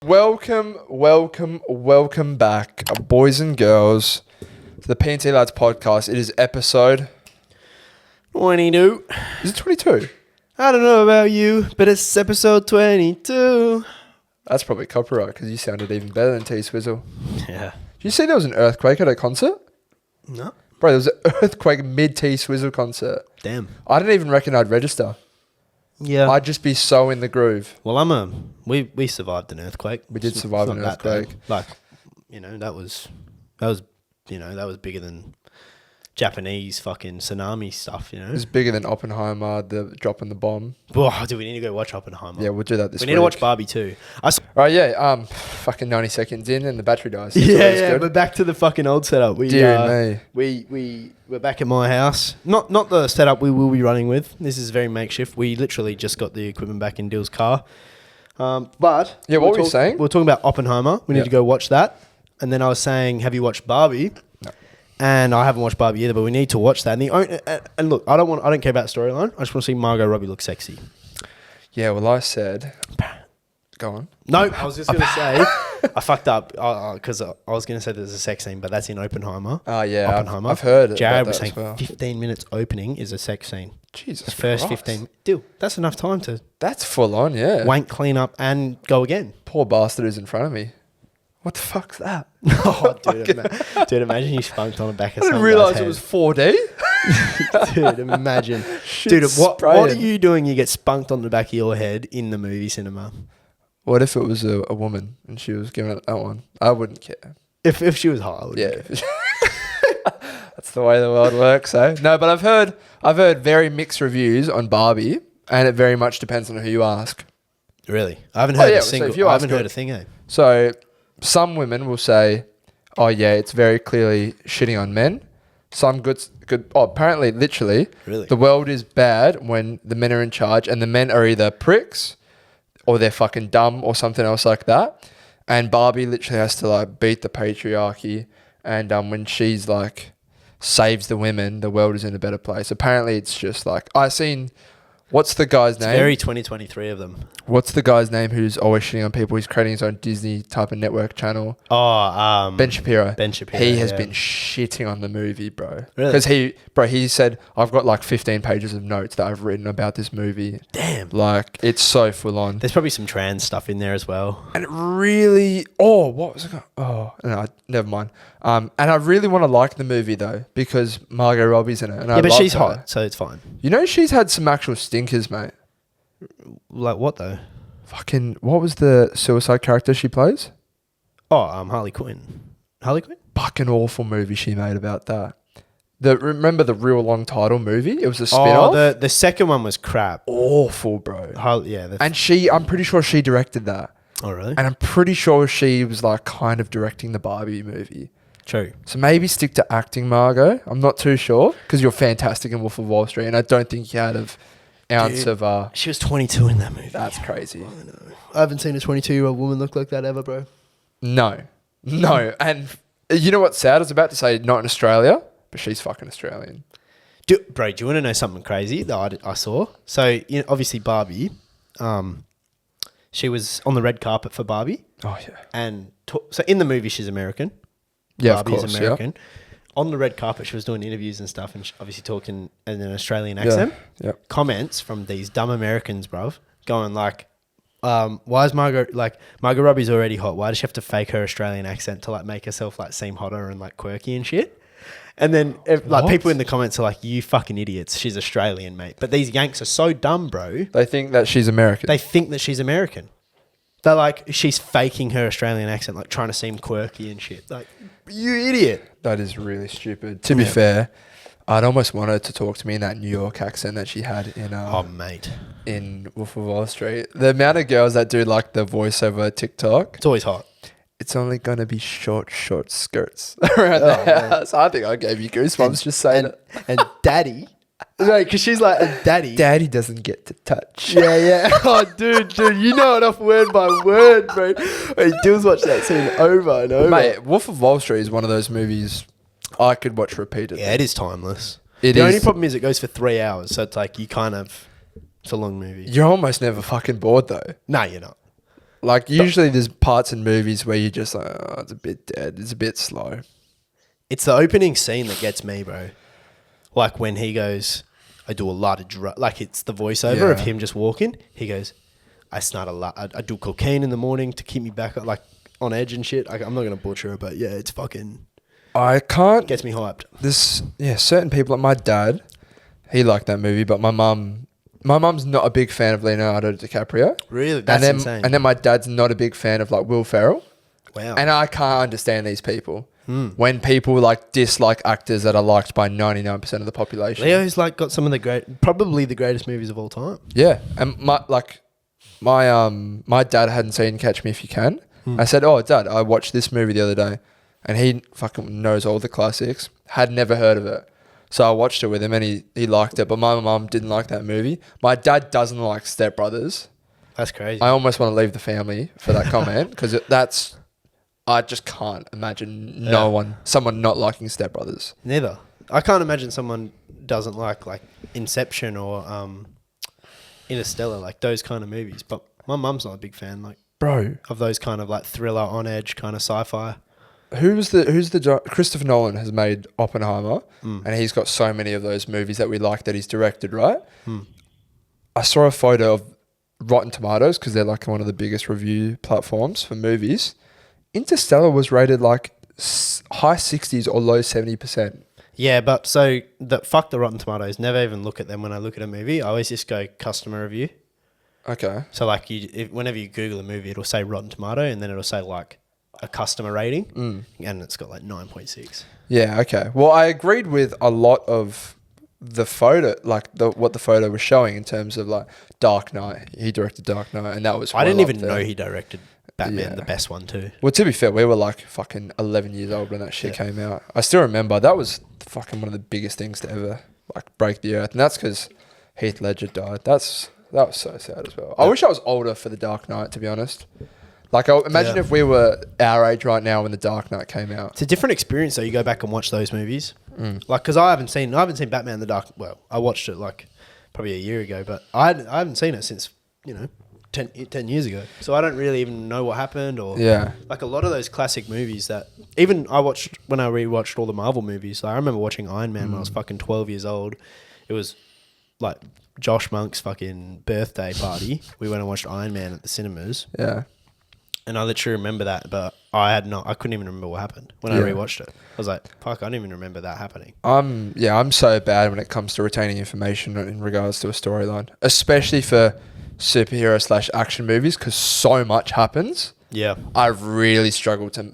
Welcome back, boys and girls, to the P&T Lads podcast. It is episode 22. Is it 22? I don't know about you, but it's episode 22. That's probably copyright because you sounded even better than T Swizzle. Yeah. Did you see there was an earthquake at a concert? No. Bro, there was an earthquake mid T Swizzle concert. Damn. I didn't even reckon I'd register. Yeah. I'd just be so in the groove. Well, we survived an earthquake. We did survive an earthquake. Like, that was bigger than Japanese fucking tsunami stuff, It was bigger than Oppenheimer, the dropping the bomb. Oh, do we need to go watch Oppenheimer? Yeah, we'll do that this week. We need to watch Barbie too. Right, yeah. Fucking 90 seconds in and the battery dies. Yeah, but back to the fucking old setup. Dear me. We're back at my house. Not the setup we will be running with. This is very makeshift. We literally just got the equipment back in Dill's car. But yeah, what were you saying? We were talking about Oppenheimer. We need to go watch that. And then I was saying, have you watched Barbie? No. And I haven't watched Barbie either, but we need to watch that. And look, I don't care about storyline. I just want to see Margot Robbie look sexy. Yeah, well, I said... Go on. No, I was just going to say... I fucked up because I was going to say there's a sex scene, but that's in Oppenheimer. Oh, yeah. Oppenheimer. I've heard it. Jared was saying well. 15 minutes opening is a sex scene. Jesus The first Christ. 15... Dude, that's enough time to That's full on, yeah. wank, clean up, and go again. Poor bastard is in front of me. What the fuck's that? Oh, dude, imagine you spunked on the back of I didn't realise it was 4D. Dude, imagine. Dude, what are you doing? You get spunked on the back of your head in the movie cinema. What if it was a woman and she was giving it that one? I wouldn't care. If she was hot, I wouldn't Yeah. care. That's the way the world works, eh? No, but I've heard very mixed reviews on Barbie, and it very much depends on who you ask. Really? I haven't heard I haven't heard a thing, eh? So some women will say, oh yeah, it's very clearly shitting on men. Some good. Oh, apparently, literally, Really? The world is bad when the men are in charge, and the men are either pricks or they're fucking dumb or something else like that. And Barbie literally has to like beat the patriarchy, and when she's like saves the women, the world is in a better place. Apparently, it's just like I seen. What's the guy's name? Very 2023 of them. What's the guy's name who's always shitting on people? He's creating his own Disney type of network channel. Oh, Ben Shapiro. He has yeah. been shitting on the movie, bro. Really? Because he said, I've got like 15 pages of notes that I've written about this movie. Damn. Like, it's so full on. There's probably some trans stuff in there as well. And it really, what was it called? Oh, no, never mind. And I really want to like the movie though, because Margot Robbie's in it. And Yeah, but she's hot, so it's fine. You know, she's had some actual stinkers, mate. Like what though? Fucking, what was the suicide character she plays? Oh, Harley Quinn. Harley Quinn? Fucking awful movie she made about that. Remember the real long title movie? It was a spin-off. Oh, the second one was crap. Awful, bro. And I'm pretty sure she directed that. Oh, really? And I'm pretty sure she was like kind of directing the Barbie movie. True. So maybe stick to acting, Margot. I'm not too sure because you're fantastic in Wolf of Wall Street, and I don't think you had an ounce of. She was 22 in that movie. That's crazy. I know. I haven't seen a 22-year-old woman look like that ever, bro. No. And you know what's sad? I was about to say not in Australia, but she's fucking Australian. Bro, do you want to know something crazy that I saw? So, obviously Barbie, she was on the red carpet for Barbie. Oh, yeah. And so in the movie, she's American. Yeah, Barbie of course, is American. Yeah. On the red carpet, she was doing interviews and stuff, and she obviously talking in an Australian accent. Yeah. Comments from these dumb Americans, bruv, going like, why is Margot Robbie's already hot. Why does she have to fake her Australian accent to like make herself like seem hotter and like quirky and shit? And then like people in the comments are like, you fucking idiots. She's Australian, mate. But these Yanks are so dumb, bro. They think that she's American. They think that she's American. They're like, she's faking her Australian accent, like trying to seem quirky and shit. Like, you idiot. That is really stupid. To be fair, I'd almost want her to talk to me in that New York accent that she had in mate, in Wolf of Wall Street. The amount of girls that do like the voiceover TikTok, it's always hot. It's only gonna be short skirts around the house. I think I gave you goosebumps just saying it. And daddy, no, because she's like a daddy. Daddy doesn't get to touch. Yeah. Oh, dude, you know enough word by word, bro. Hey, Dill's watched that scene over and over. Mate, Wolf of Wall Street is one of those movies I could watch repeatedly. Yeah, it is timeless. The only problem is it goes for 3 hours, so it's like it's a long movie. You're almost never fucking bored though. No, you're not. Like usually there's parts in movies where you're just like, oh, it's a bit dead. It's a bit slow. It's the opening scene that gets me, bro. Like when he goes, I do a lot of like it's the voiceover of him just walking. He goes, I snort a lot. I do cocaine in the morning to keep me back like on edge and shit. I'm not gonna butcher it, but yeah, it's fucking. I can't. Gets me hyped. Certain people like my dad, he liked that movie, but my mum's not a big fan of Leonardo DiCaprio. Really, that's insane. And then my dad's not a big fan of like Will Ferrell. Wow. And I can't understand these people. When people like dislike actors that are liked by 99% of the population. Leo's like got some of probably the greatest movies of all time. Yeah, and my dad hadn't seen Catch Me If You Can. I said, "Oh, Dad, I watched this movie the other day," and he fucking knows all the classics. Had never heard of it, so I watched it with him, and he liked it. But my mum didn't like that movie. My dad doesn't like Step Brothers. That's crazy. I almost want to leave the family for that comment because I just can't imagine someone not liking Step Brothers. Neither. I can't imagine someone doesn't like Inception or Interstellar, like those kind of movies. But my mum's not a big fan, like of those kind of like thriller on edge kind of sci-fi. Who's the Christopher Nolan has made Oppenheimer, and he's got so many of those movies that we like that he's directed, right? I saw a photo of Rotten Tomatoes because they're like one of the biggest review platforms for movies. Interstellar was rated like high 60s or low 70%. Yeah, but so fuck the Rotten Tomatoes. Never even look at them when I look at a movie. I always just go customer review. Okay. So like whenever you Google a movie, it'll say Rotten Tomato and then it'll say like a customer rating, and it's got like 9.6. Yeah. Okay. Well, I agreed with a lot of the photo, like what the photo was showing in terms of like Dark Knight. He directed Dark Knight, and that was. I didn't even know he directed Batman, the best one too. Well, to be fair, we were like fucking 11 years old when that shit came out. I still remember that was fucking one of the biggest things to ever like break the earth, and that's because Heath Ledger died. That was so sad as well. I wish I was older for the Dark Knight, to be honest. Like, imagine if we were our age right now when the Dark Knight came out. It's a different experience though. You go back and watch those movies, like because I haven't seen Batman the Dark. Well, I watched it like probably a year ago, but I haven't seen it since 10 years ago. So I don't really even know what happened or like a lot of those classic movies that even I watched when I rewatched all the Marvel movies. Like I remember watching Iron Man when I was fucking 12 years old. It was like Josh Monk's fucking birthday party. We went and watched Iron Man at the cinemas. Yeah. And I literally remember that, but I couldn't even remember what happened when I rewatched it. I was like, fuck, I don't even remember that happening. I'm so bad when it comes to retaining information in regards to a storyline, especially for superhero / action movies, because so much happens. Yeah. I've really struggled to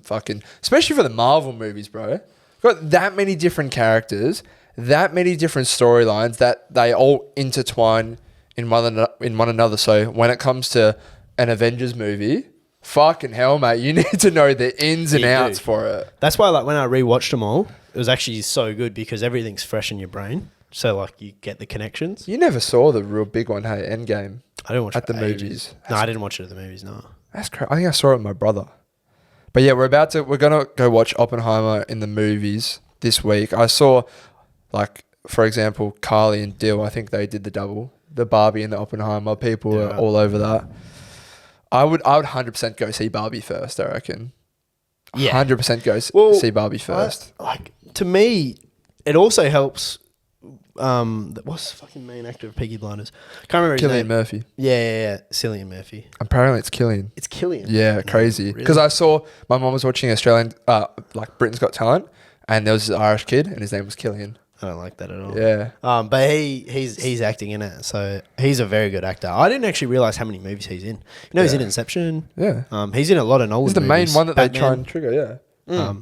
especially for the Marvel movies, bro. Got that many different characters, that many different storylines that they all intertwine in one another. So when it comes to an Avengers movie, fucking hell, mate, you need to know the ins and outs for it. That's why, like, when I rewatched them all, it was actually so good because everything's fresh in your brain. So, like, you get the connections. You never saw the real big one, hey, Endgame. I didn't watch it at the movies. No, I didn't watch it at the movies, no. That's crazy. I think I saw it with my brother. But yeah, we're going to go watch Oppenheimer in the movies this week. I saw, like, for example, Carly and Dill, I think they did the double. The Barbie and the Oppenheimer. People were all over that. I would 100% go see Barbie first, I reckon. Yeah. 100% go see Barbie first. To me, it also helps. What's the fucking main actor of Peaky Blinders? Can't remember his name. Cillian Murphy. Yeah. Cillian Murphy. Apparently it's Cillian. It's Cillian. Yeah, crazy. Because I saw my mum was watching Australian, like Britain's Got Talent, and there was this Irish kid, and his name was Cillian. I don't like that at all. Yeah. But he's acting in it, so he's a very good actor. I didn't actually realize how many movies he's in. He's in Inception. Yeah. He's in a lot of Nolan movies. He's the main one that Batman. They try and trigger. Yeah.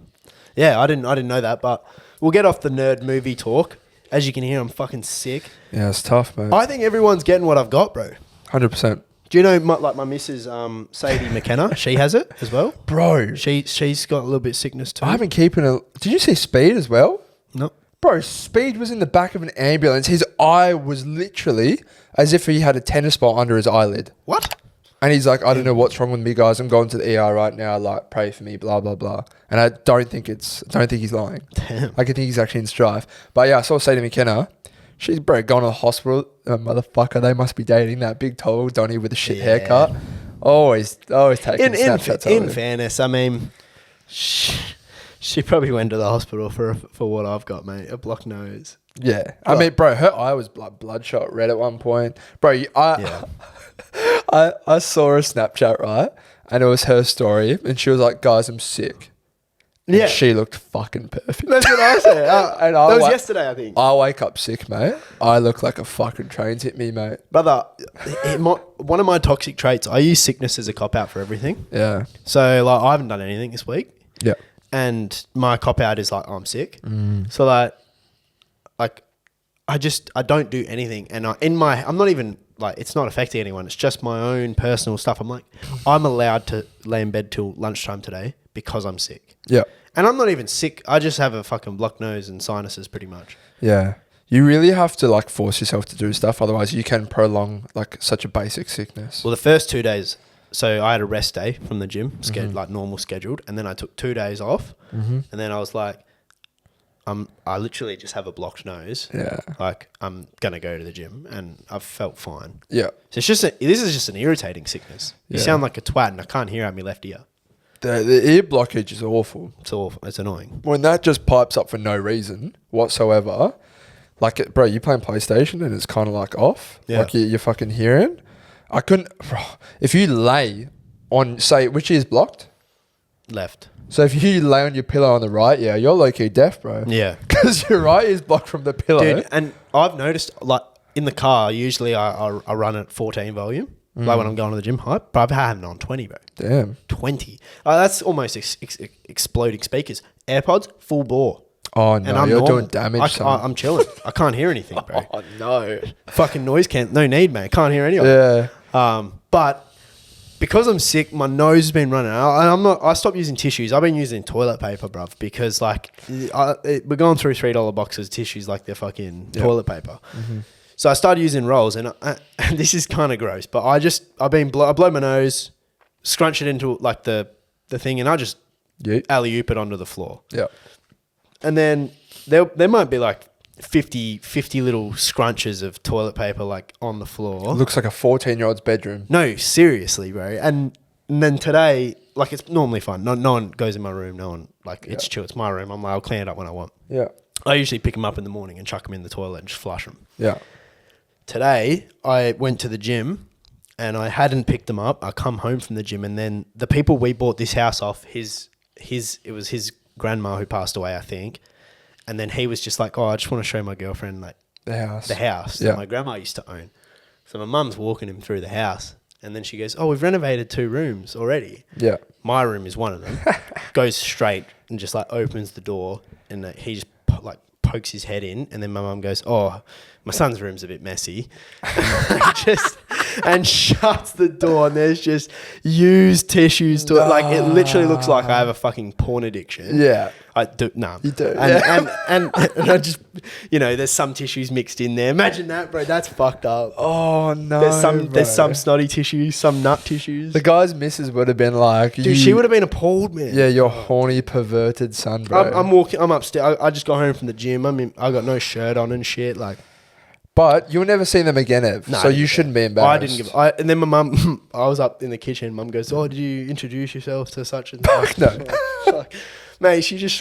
Yeah. I didn't know that, but we'll get off the nerd movie talk. As you can hear, I'm fucking sick. Yeah, it's tough, man. I think everyone's getting what I've got, bro. 100%. Do you know, my missus, Sadie McKenna, she has it as well? Bro. She's got a little bit of sickness too. I've been keeping Did you see Speed as well? No. Bro, Speed was in the back of an ambulance. His eye was literally as if he had a tennis ball under his eyelid. What? And he's like, I don't know what's wrong with me, guys. I'm going to the ER right now. Like, pray for me, blah, blah, blah. And I don't think he's lying. Damn. I can think he's actually in strife. But yeah, I saw Sadie McKenna. She's, bro, gone to the hospital. Motherfucker, they must be dating that big tall Donnie with a shit haircut. Always taking Snapchats. In fairness, I mean, she probably went to the hospital for what I've got, mate. A blocked nose. Yeah. I mean, bro, her eye was bloodshot red at one point. Bro, I saw a Snapchat, right? And it was her story. And she was like, guys, I'm sick. And she looked fucking perfect. That's what I said. And that was yesterday, I think. I wake up sick, mate. I look like a fucking train's hit me, mate. Brother, one of my toxic traits, I use sickness as a cop-out for everything. Yeah. So, like, I haven't done anything this week. Yeah. And my cop-out is like, I'm sick. So, like I don't do anything. And I'm not even, like, it's not affecting anyone. It's just my own personal stuff. I'm like, I'm allowed to lay in bed till lunchtime today because I'm sick. Yeah. And I'm not even sick. I just have a fucking blocked nose and sinuses pretty much. Yeah. You really have to, like, force yourself to do stuff. Otherwise, you can prolong, like, such a basic sickness. Well, the first 2 days, so I had a rest day from the gym, like normal scheduled. And then I took 2 days off. And then I was like, I literally just have a blocked nose. Yeah. Like, I'm going to go to the gym and I've felt fine. Yeah. So this is just an irritating sickness. You sound like a twat and I can't hear out my left ear. The ear blockage is awful. It's awful. It's annoying. When that just pipes up for no reason whatsoever, like, bro, you playing PlayStation and it's kind of like off. Yeah. Like you're fucking hearing. I couldn't, bro, if you lay on, say, which ear's blocked? Left. So if you lay on your pillow on the right ear, you're low-key deaf, bro. Yeah. Because your right ear's blocked from the pillow. Dude, and I've noticed, like, in the car, usually I run at 14 volume. Like when I'm going to the gym hype. But I've had it on 20, bro. Damn. 20. That's almost exploding speakers. AirPods, full bore. Oh, no, And I'm you're normal. doing damage, I'm chilling. I can't hear anything, bro. Oh, no. Fucking noise no need, man. Can't hear anyone. Yeah. But because I'm sick, my nose has been running out. I stopped using tissues. I've been using toilet paper, bruv, because, like, we're going through $3 boxes of tissues like they're fucking toilet paper. So I started using rolls, and this is kind of gross, but I blow my nose, scrunch it into, like, the thing, and I just alley-oop it onto the floor. Yeah. And then there might be, like, 50 little scrunches of toilet paper, like, on the floor. It looks like a 14-year-old's bedroom. No, seriously, bro. And then today, like, it's normally fine. No one goes in my room. No one, like, it's chill. It's my room. I'm like, I'll clean it up when I want. Yeah. I usually pick them up in the morning and chuck them in the toilet and just flush them. Yeah. Today, I went to the gym and I hadn't picked them up. I come home from the gym, and then the people we bought this house off, it was his grandma who passed away, I think. And then he was just like, oh, I just want to show my girlfriend, like, the house that my grandma used to own. So my mum's walking him through the house, and then she goes, oh, we've renovated 2 rooms already. Yeah. My room is one of them. Goes straight and just, like, opens the door, and he just pokes his head in, and then my mum goes, oh, my son's room's a bit messy. and shuts the door, and there's just used tissues to it. Like, it literally looks like I have a fucking porn addiction. Yeah. I do. No. You do. And I just, there's some tissues mixed in there. Imagine that, bro. That's fucked up. Oh, no, There's some snotty tissues, some nut tissues. The guy's missus would have been like... Dude, she would have been appalled, man. Yeah, your horny, perverted son, bro. I'm upstairs. I just got home from the gym. I got no shirt on and shit, like... But you'll never see them again, Ev. No, so you shouldn't be embarrassed. And then my mum, I was up in the kitchen. Mum goes, "Oh, did you introduce yourself to such and such?" No, fuck. Mate, he just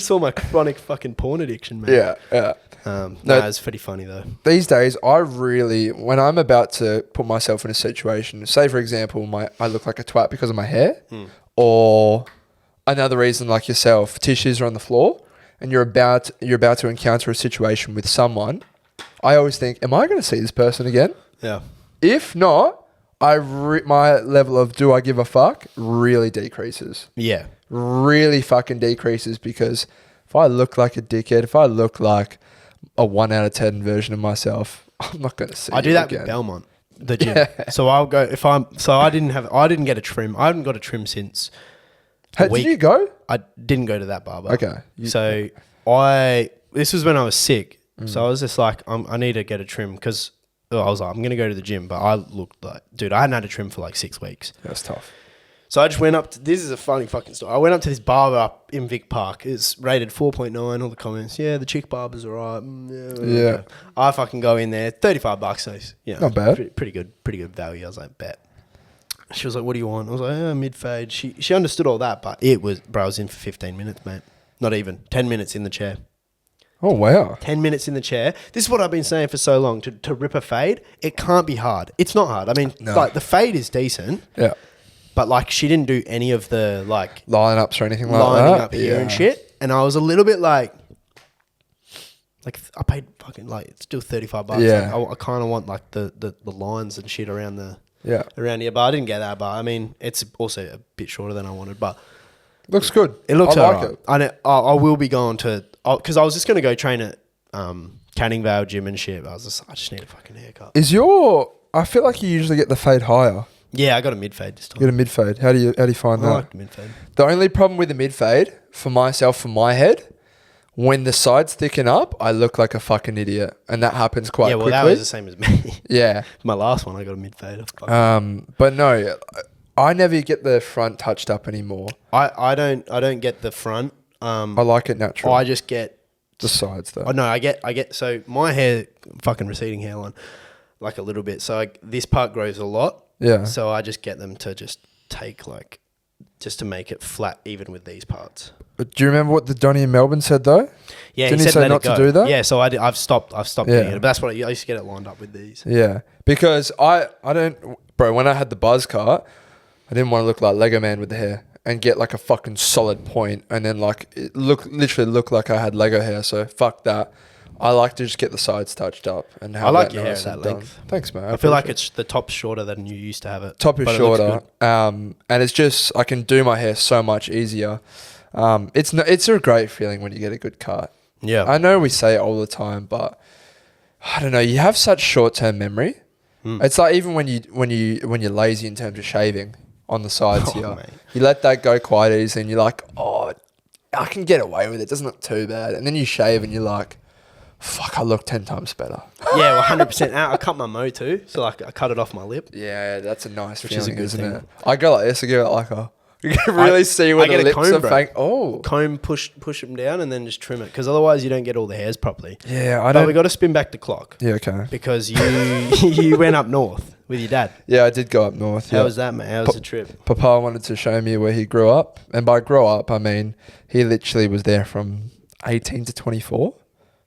saw my chronic fucking porn addiction, man. Yeah. No, it's pretty funny though. These days, when I'm about to put myself in a situation, say for example, I look like a twat because of my hair, or another reason like yourself, tissues are on the floor, and you're about to encounter a situation with someone. I always think, am I going to see this person again? Yeah. If not, my level of do I give a fuck really decreases. Yeah. Really fucking decreases, because if I look like a dickhead, if I look like a 1 out of 10 version of myself, I'm not going to see. I do that again. with Belmont, the gym. Yeah. So I'll go I didn't get a trim. I haven't got a trim since. Did you go? I didn't go to that barber. Okay. This was when I was sick. So I was just like, I need to get a trim, because I was like, I'm going to go to the gym. But I looked like, dude, I hadn't had a trim for like 6 weeks. That's tough. So I just went up this is a funny fucking story. I went up to this barber up in Vic Park. It's rated 4.9, all the comments. Yeah, the chick barber's all right. Yeah. I fucking go in there, $35. So, not bad. Pretty good value. I was like, bet. She was like, "What do you want?" I was like, "Mid fade." She understood all that, but I was in for 15 minutes, mate. Not even 10 minutes in the chair. Oh, wow. 10 minutes in the chair. This is what I've been saying for so long. To rip a fade, it can't be hard. It's not hard. I mean, No. like the fade is decent, Yeah. but like she didn't do any of the like Line-ups or anything like that? lining up here and shit. And I was a little bit like I paid fucking like it's still $35. Yeah. Like, I kind of want like the lines and shit around Yeah. here, but I didn't get that. But I mean, it's also a bit shorter than I wanted, but Looks good. it looks I like alright. it. And I will be going to because I was just gonna go train at Canning Vale Gym and shit. But I just need a fucking haircut. I feel like you usually get the fade higher. Yeah, I got a mid fade this You time. get a mid fade. How do you find I that? like the mid fade. The only problem with the mid fade for myself, for my head, when the sides thicken up, I look like a fucking idiot, and that happens quite Yeah, well, quickly. that was the same as me. Yeah. My last one, I got a mid fade. But no, I never get the front touched up anymore. I don't get the front. I like it natural. I just get the sides though. Oh no, I get. So my hair, fucking receding hairline, like a little bit. So this part grows a lot. Yeah. So I just get them to just take just to make it flat, even with these parts. But do you remember what the Donny in Melbourne said though? Yeah, Didn't he he said say let not it go. to do that? Yeah, so I've stopped Yeah. doing it. But that's what I used to get it lined up with these. Yeah, because I don't, bro. When I had the buzz cut, I didn't want to look like Lego Man with the hair and get like a fucking solid point, and then like it literally look like I had Lego hair. So fuck that. I like to just get the sides touched up and have I like that your hair nice at and that done. length. Thanks, man. I feel like it's the top's shorter than you used to have it. top is but it looks shorter, and it's just I can do my hair so much easier. It's a great feeling when you get a good cut. Yeah. I know we say it all the time, but I don't know. You have such short-term memory. It's like even when you're lazy in terms of shaving on the sides here, mate. you let that go quite easy, and you're like, oh, I can get away with it. It doesn't look too bad. And then you shave, and you're like, fuck, I look 10 times better. Yeah, well, 100%. I cut my mo too, so like I cut it off my lip. Yeah, that's a nice Which is a feeling, good isn't thing. it? I go like this. I give it like a. You can really see where I get the a lips comb, are. bro. Oh, Comb, push them down, and then just trim it, because otherwise you don't get all the hairs properly. yeah. I But we don't. got to spin back the clock Yeah, okay. because you you went up north with your dad. Yeah, I did go up north. How Yeah. was that, mate? How was the trip? Papa wanted to show me where he grew up. And by grow up, I mean he literally was there from 18 to 24.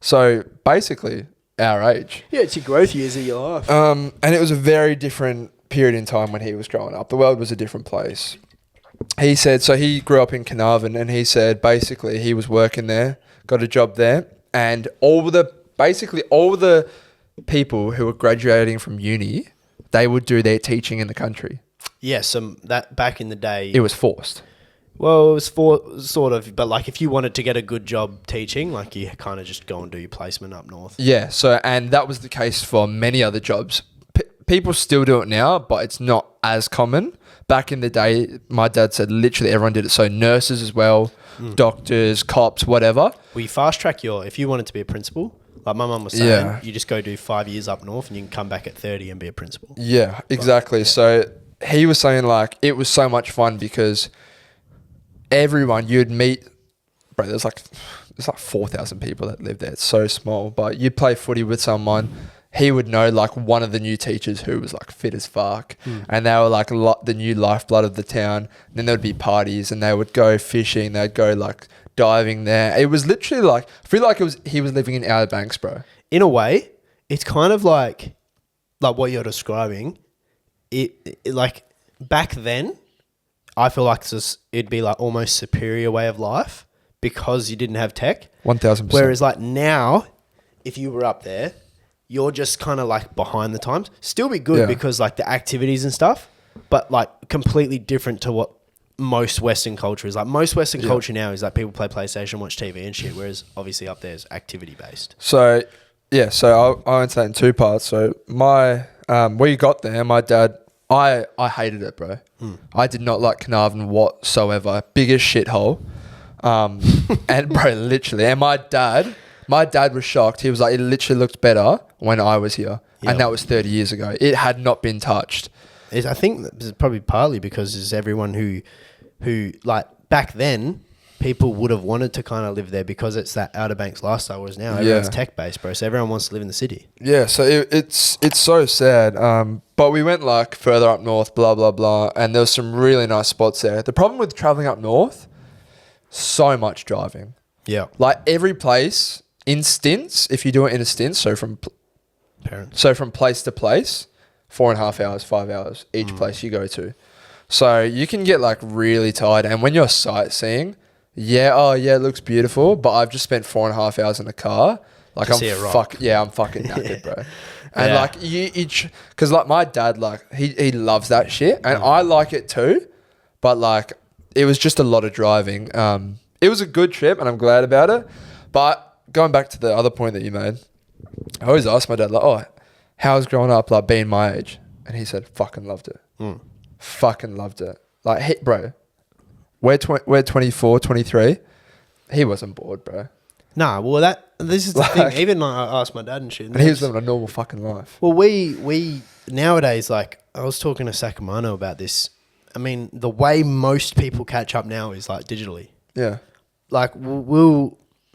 So basically our age. Yeah, it's your growth years of your life. And it was a very different period in time when he was growing up. The world was a different place. He said, so he grew up in Carnarvon, and he said basically he was working there, got a job there, and all the people who were graduating from uni, they would do their teaching in the country. Yes, that back in the day. It was forced. Well, it was for sort of, but like if you wanted to get a good job teaching, like you kind of just go and do your placement up north. Yeah, so and that was the case for many other jobs. People still do it now, but it's not as common. Back in the day, my dad said literally everyone did it. So nurses as well, doctors, cops, whatever. Well, you fast track if you wanted to be a principal, like my mum was saying, Yeah. you just go do 5 years up north and you can come back at 30 and be a principal. Yeah, exactly. So he was saying like it was so much fun because everyone you'd meet, bro, there's like 4,000 people that live there. It's so small, but you'd play footy with someone. He would know like one of the new teachers who was like fit as fuck, and they were like the new lifeblood of the town. And then there would be parties, and they would go fishing. They'd go like diving there. It was literally like I feel like he was living in Outer Banks, bro. In a way, it's kind of like what you're describing. It like back then, I feel like it'd be like almost superior way of life because you didn't have tech. 1,000%. Whereas like now, if you were up there, you're just kind of like behind the times. Still be good because like the activities and stuff, but like completely different to what most Western culture is. Like most Western culture now is like people play PlayStation, watch TV and shit, whereas obviously up there is activity based. So yeah, so I went to that in two parts. So we got there, my dad, I hated it, bro. I did not like Carnarvon whatsoever. Biggest shithole. And bro, literally, and my dad was shocked. He was like, it literally looked better when I was here. Yep. And that was 30 years ago. It had not been touched. I think this is probably partly because there's everyone who like back then, people would have wanted to kind of live there because it's that Outer Banks lifestyle. Whereas now everyone's tech based, bro. So everyone wants to live in the city. Yeah, so it's so sad. But we went like further up north, blah blah blah, and there was some really nice spots there. The problem with traveling up north, so much driving. Yeah, Like every place in stints, if you do it in a stint, so from place to place, 4.5 hours, 5 hours each place you go to. So you can get like really tired, and when you're sightseeing, it looks beautiful, but I've just spent 4.5 hours in a car. Like I'm fucking knackered, bro. And like because like my dad, like he loves that shit, and I like it too, but like it was just a lot of driving. It was a good trip, and I'm glad about it. But going back to the other point that you made, I always ask my dad like, "Oh, how was growing up like being my age?" And he said, "Fucking loved it, fucking loved it." Like, hey, bro, we're 24, 23. He wasn't bored, bro. Nah, well, this is the thing. Even I asked my dad and shit. And he was living a normal fucking life. Well, we nowadays, like, I was talking to Sacramento about this. I mean, the way most people catch up now is like digitally. Yeah. Like,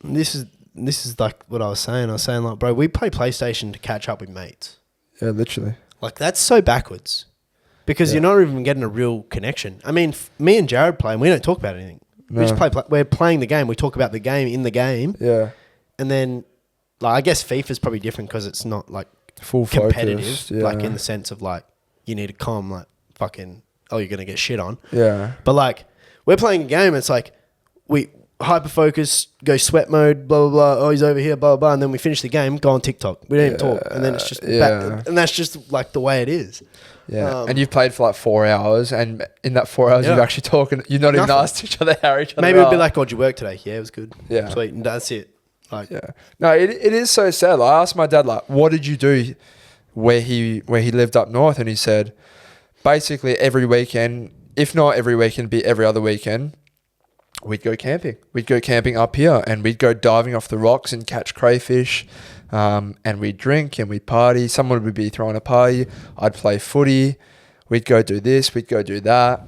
this is like what I was saying. I was saying like, bro, we play PlayStation to catch up with mates. Yeah, literally. Like, that's so backwards because you're not even getting a real connection. I mean, me and Jared play and we don't talk about anything. No. We just we're playing the game. We talk about the game in the game. Yeah. And then, like, I guess FIFA's probably different because it's not like full competitive, focus, yeah. like in the sense of like you need to calm, like fucking, you're gonna get shit on. Yeah. But like we're playing a game, it's like we hyper focus, go sweat mode, blah blah blah. Oh, he's over here, blah blah blah, and then we finish the game, go on TikTok. We don't even talk, and then it's just back, and that's just like the way it is. Yeah, and you've played for like 4 hours, and in that 4 hours, you've actually talking. You've not even asked each other how each other. Maybe it'd be like, "How'd you work today?" Yeah, it was good. Yeah, sweet, and that's it. Like, yeah, no, it is so sad. Like, I asked my dad, like, what did you do where he lived up north, and he said, basically every weekend, if not every weekend, be every other weekend, we'd go camping. We'd go camping up here, and we'd go diving off the rocks and catch crayfish. And we'd drink and we'd party. Someone would be throwing a party. I'd play footy. We'd go do this. We'd go do that.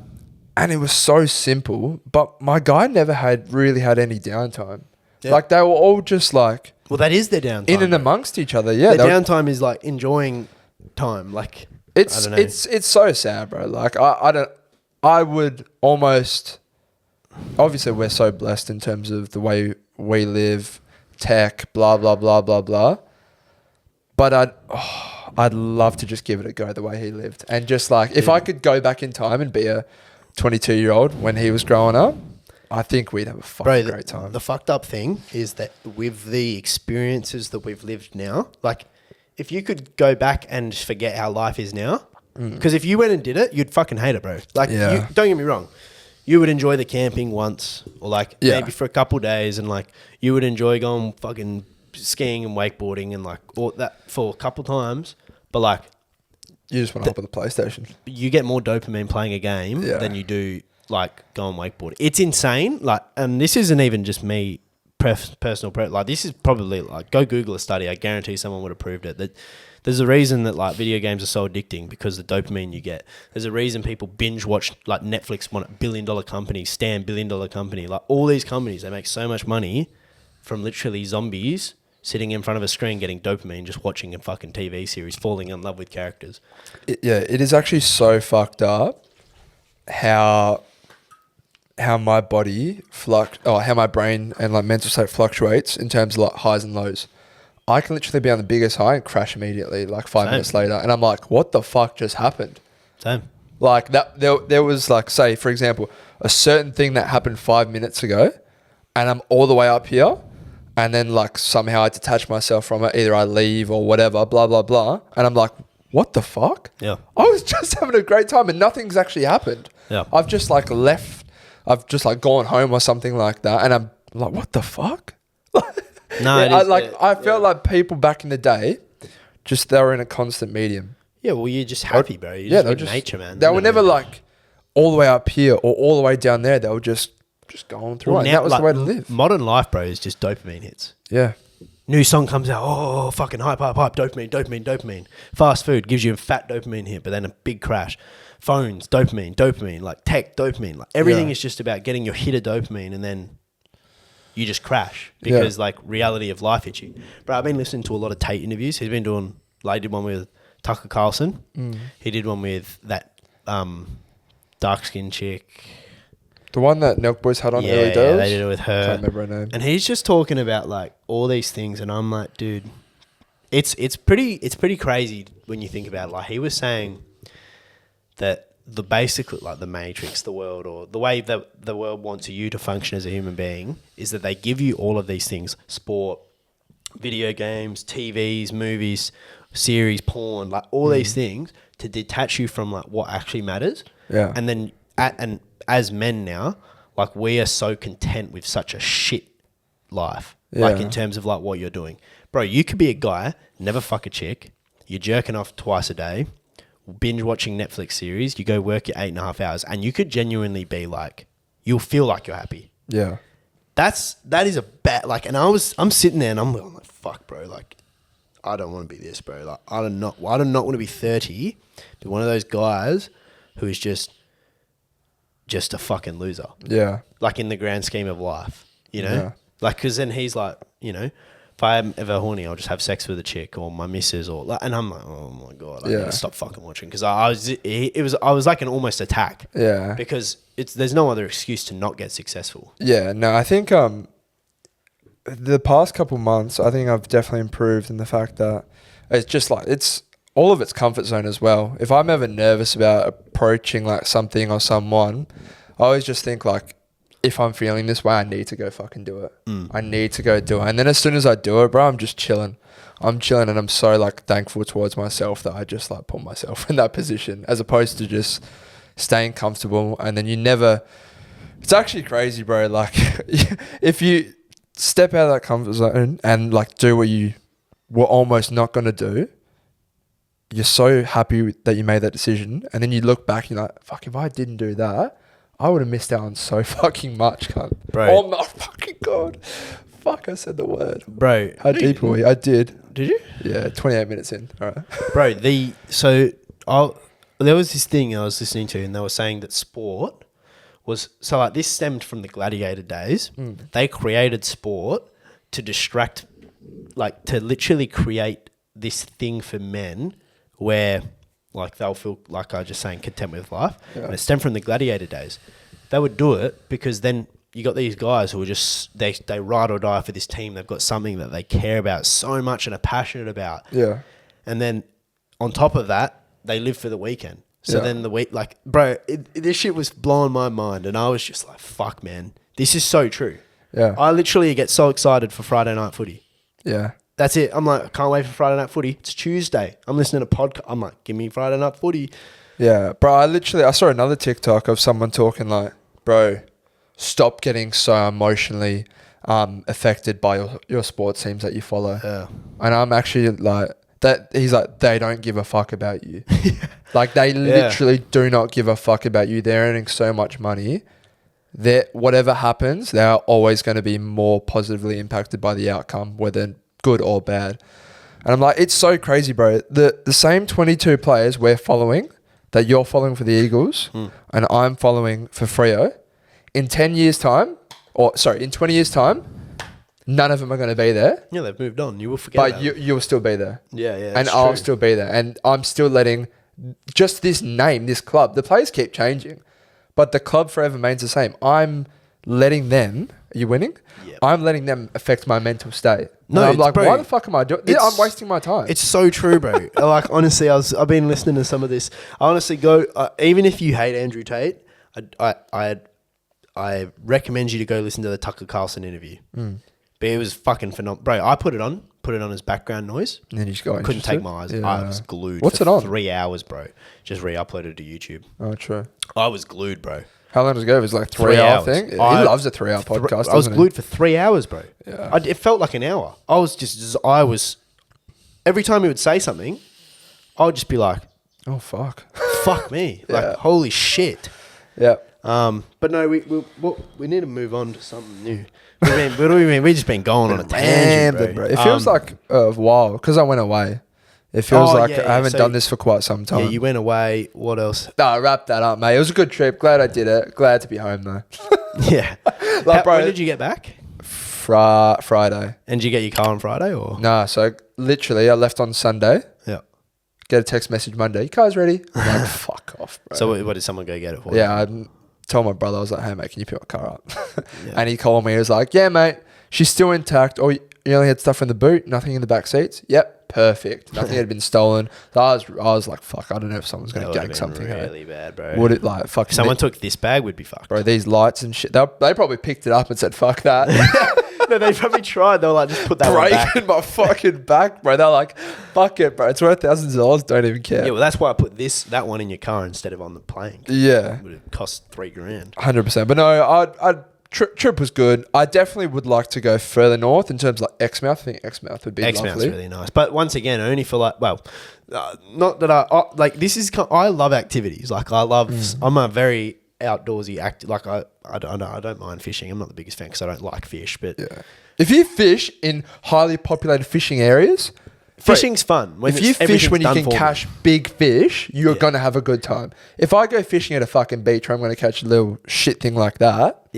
And it was so simple. But my guy never really had any downtime. Yeah. Like, they were all just like... Well, that is their downtime. In and amongst each other, yeah. Their downtime is like enjoying time. Like, it's so sad, bro. Like, I would almost... Obviously, we're so blessed in terms of the way we live, tech, blah, blah, blah, blah, blah. But I'd love to just give it a go the way he lived. And just like, if I could go back in time and be a 22-year-old when he was growing up, I think we'd have a fucking great time. The fucked up thing is that with the experiences that we've lived now, like, if you could go back and forget how life is now, because if you went and did it, you'd fucking hate it, bro. Like, don't get me wrong. You would enjoy the camping once or like maybe for a couple of days, and like you would enjoy going fucking skiing and wakeboarding and like all that for a couple times. But like, you just want to hop on the PlayStation. You get more dopamine playing a game than you do like going wakeboarding. It's insane. Like, and this isn't even just me personal. Like, this is probably like, go Google a study. I guarantee someone would have proved it. That there's a reason that like video games are so addicting because the dopamine you get. There's a reason people binge watch like Netflix, $1 billion company, Stan $1 billion company. Like, all these companies, they make so much money from literally zombies sitting in front of a screen getting dopamine, just watching a fucking TV series, falling in love with characters. It is actually so fucked up how my body how my brain and like mental state fluctuates in terms of like highs and lows. I can literally be on the biggest high and crash immediately, like 5 minutes later. And I'm like, what the fuck just happened? Same. Like, that there was like, say, for example, a certain thing that happened 5 minutes ago, and I'm all the way up here, and then like somehow I detach myself from it. Either I leave or whatever, blah, blah, blah. And I'm like, what the fuck? Yeah. I was just having a great time and nothing's actually happened. Yeah. I've just like left. I've just like gone home or something like that. And I'm like, what the fuck? No, I felt like people back in the day, just they were in a constant medium. Yeah, well, you're just happy, bro. You're just with nature, man. They were never like all the way up here or all the way down there. They were just going through it. And that was the way to live. Modern life, bro, is just dopamine hits. Yeah. New song comes out. Oh, fucking hype, dopamine. Fast food gives you a fat dopamine hit, but then a big crash. Phones, dopamine. Like tech, dopamine. Like everything is just about getting your hit of dopamine, and then you just crash because like reality of life hits you. But I've been listening to a lot of Tate interviews. He's been doing, like, he did one with Tucker Carlson. He did one with that dark skinned chick. The one that Milk Boys had on early days? Yeah, they did it with her. Can't remember her name. And he's just talking about like all these things, and I'm like, dude, it's pretty crazy when you think about it. Like, he was saying that the basically, like, the Matrix, the world, or the way that the world wants you to function as a human being is that they give you all of these things: sport, video games, TVs, movies, series, porn, like all these things to detach you from like what actually matters. Yeah. And then and as men now, like, we are so content with such a shit life. Like, in terms of like what you're doing. Bro, you could be a guy, never fuck a chick, you're jerking off twice a day, binge watching Netflix series, you go work your 8.5 hours, and you could genuinely be like, you'll feel like you're happy. Yeah. That is a bad, like, and I'm sitting there and I'm like, fuck, bro, like, I don't want to be this, bro. Like, I do not want to be 30, be one of those guys who is just a fucking loser. Yeah. Like, in the grand scheme of life, you know? Yeah. Like, because then he's like, you know, if I'm ever horny, I'll just have sex with a chick or my missus, or like, and I'm like, oh my God, I gotta stop fucking watching. Because I was like an almost attack. Yeah. Because there's no other excuse to not get successful. Yeah. No, I think the past couple months, I think I've definitely improved in the fact that it's just like, it's all of its comfort zone as well. If I'm ever nervous about approaching like something or someone, I always just think like, if I'm feeling this way, I need to go fucking do it. I need to go do it. And then as soon as I do it, bro, I'm just chilling. I'm chilling, and I'm so like thankful towards myself that I just like put myself in that position, as opposed to just staying comfortable. And then it's actually crazy, bro. Like, if you step out of that comfort zone and like do what you were almost not going to do, you're so happy that you made that decision. And then you look back and you're like, fuck, if I didn't do that, I would have missed out on so fucking much, cunt. Bro. Oh my fucking God. Fuck, I said the word. Bro. How deep were we? I did. Did you? Yeah, 28 minutes in. All right. Bro, there was this thing I was listening to, and they were saying that sport was, so like, this stemmed from the gladiator days. They created sport to distract, like, to literally create this thing for men where, like, they'll feel, like I was just saying, content with life. Yeah. And it stemmed from the gladiator days. They would do it because then you got these guys who are just, they ride or die for this team. They've got something that they care about so much and are passionate about. Yeah. And then on top of that, they live for the weekend. So then the week, like, bro, this shit was blowing my mind. And I was just like, fuck, man, this is so true. Yeah. I literally get so excited for Friday night footy. Yeah. That's it. I'm like, I can't wait for Friday night footy. It's Tuesday. I'm listening to podcast. I'm like, give me Friday night footy. Yeah. Bro, I saw another TikTok of someone talking like, bro, stop getting so emotionally affected by your sports teams that you follow. Yeah. And I'm actually like, that. He's like, they don't give a fuck about you. Like, they literally do not give a fuck about you. They're earning so much money. Whatever happens, they are always going to be more positively impacted by the outcome, whether good or bad. And I'm like, it's so crazy, bro. The same 22 players we're following, that you're following for the Eagles, and I'm following for Freo, in 20 years' time, none of them are going to be there. Yeah, they've moved on. You will forget. But you'll still be there. Yeah, yeah. And I'll still be there. And I'm still letting just this name, this club, the players keep changing, but the club forever remains the same. I'm letting them. Are you winning? Yep. I'm letting them affect my mental state. No, I'm like, bro, why the fuck am I doing this? I'm wasting my time. It's so true, bro. Like, honestly, I've been listening to some of this. I honestly go, even if you hate Andrew Tate, I recommend you to go listen to the Tucker Carlson interview. But it was fucking phenomenal. Bro, I put it on as background noise. And then you just got couldn't take my eyes. Yeah. I was glued. What's for it on? 3 hours, bro. Just re-uploaded to YouTube. Oh, true. I was glued, bro. How long does it go? It was like 3 hour thing. He loves a 3 hour podcast. I was glued for 3 hours, bro. Yeah. It felt like an hour. Every time he would say something, I would just be like, oh, fuck. Fuck me. Like, holy shit. Yeah. But no, we need to move on to something new. We've just been going on a tangent, bro. It feels like a while because I went away. It feels I haven't done this for quite some time. Yeah, you went away. What else? No, wrap that up, mate. It was a good trip. Glad I did it. Glad to be home, though. Yeah. Like, bro, when did you get back? Friday. And did you get your car on Friday or? Nah, so literally I left on Sunday. Yeah. Get a text message Monday. Your car's ready. I'm like, fuck off, bro. So what did someone go get it for? Yeah, I told my brother, I was like, hey, mate, can you pick my car up? And he called me. He was like, yeah, mate, she's still intact. Oh, you only had stuff in the boot, nothing in the back seats? Yep, perfect. Nothing had been stolen. So I was like, fuck, I don't know if someone's going to gag something. Really bad, bro. Would it like, fuck. If someone took this bag, we'd be fucked. Bro, these lights and shit, they probably picked it up and said, fuck that. No, they probably tried. They were like, just put that one back. Breaking my fucking back, bro. They're like, fuck it, bro. It's worth thousands of dollars. Don't even care. Yeah, well, that's why I put that one in your car instead of on the plane. Yeah. It would have cost $3,000. 100%. But no, trip was good. I definitely would like to go further north in terms of like Exmouth. I think Exmouth would be Exmouth's lovely. really nice. But once again, only for like, well, not that like this is, I love activities. Like I'm a very outdoorsy like I don't mind fishing. I'm not the biggest fan because I don't like fish, but Yeah. If you fish in highly populated fishing areas, fishing's fun. If you fish when you can catch big fish, you're going to have a good time. If I go fishing at a fucking beach where I'm going to catch a little shit thing like that,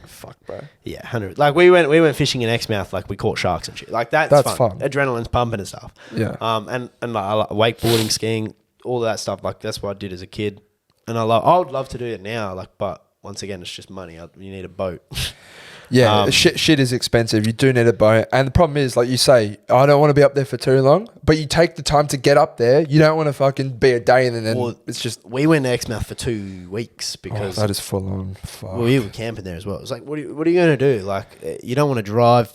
fuck, bro. Yeah, 100. Like we went fishing in Exmouth, like we caught sharks and shit. Like that's fun. Adrenaline's pumping and stuff. Yeah. And like, I like wakeboarding, skiing, all that stuff. Like that's what I did as a kid, and I would love to do it now. Like, but once again, it's just money. You need a boat. Yeah, shit is expensive. You do need a boat. And the problem is, like you say, I don't want to be up there for too long, but you take the time to get up there. You don't want to fucking be a day and then it's just... We went to Exmouth for 2 weeks because... that is full on. Fuck. Well, we were camping there as well. It was like, what are you going to do? Like, you don't want to drive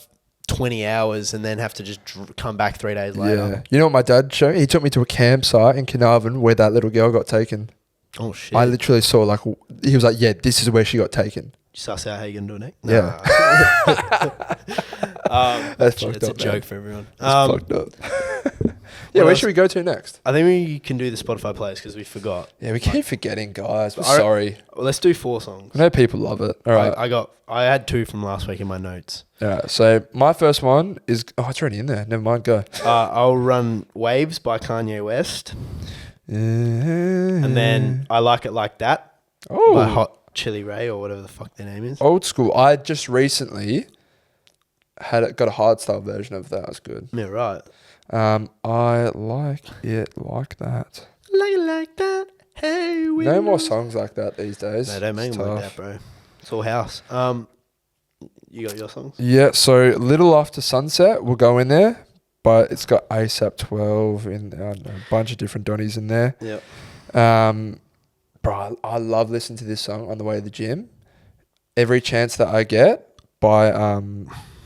20 hours and then have to just come back 3 days later. Yeah. You know what my dad showed? He took me to a campsite in Carnarvon where that little girl got taken. Oh, shit. I literally saw, like... He was like, yeah, this is where she got taken. Suss out how you going to do it, Nick? Yeah. That's fucked up. It's a joke for everyone. That's fucked up. Yeah, where should we go to next? I think we can do the Spotify plays because we forgot. Yeah, we keep forgetting, guys. We're sorry. Well, let's do 4 songs. I know people love it. All right. I had 2 from last week in my notes. All right. So my first one is... Oh, it's already in there. Never mind. Go. I'll run Waves by Kanye West. And then I Like It Like That by Hot Chili Ray or whatever the fuck their name is. Old school. I just recently got a hardstyle version of that. It was good. Yeah, right. I Like It Like That. Like it like that. Hey, we no more songs like that these days. They don't make them like that, bro. It's all house. You got your songs? Yeah, so Little After Sunset will go in there, but it's got ASAP 12 and a bunch of different Donnies in there. Yep. Bro, I love listening to this song on the way to the gym. Every chance that I get by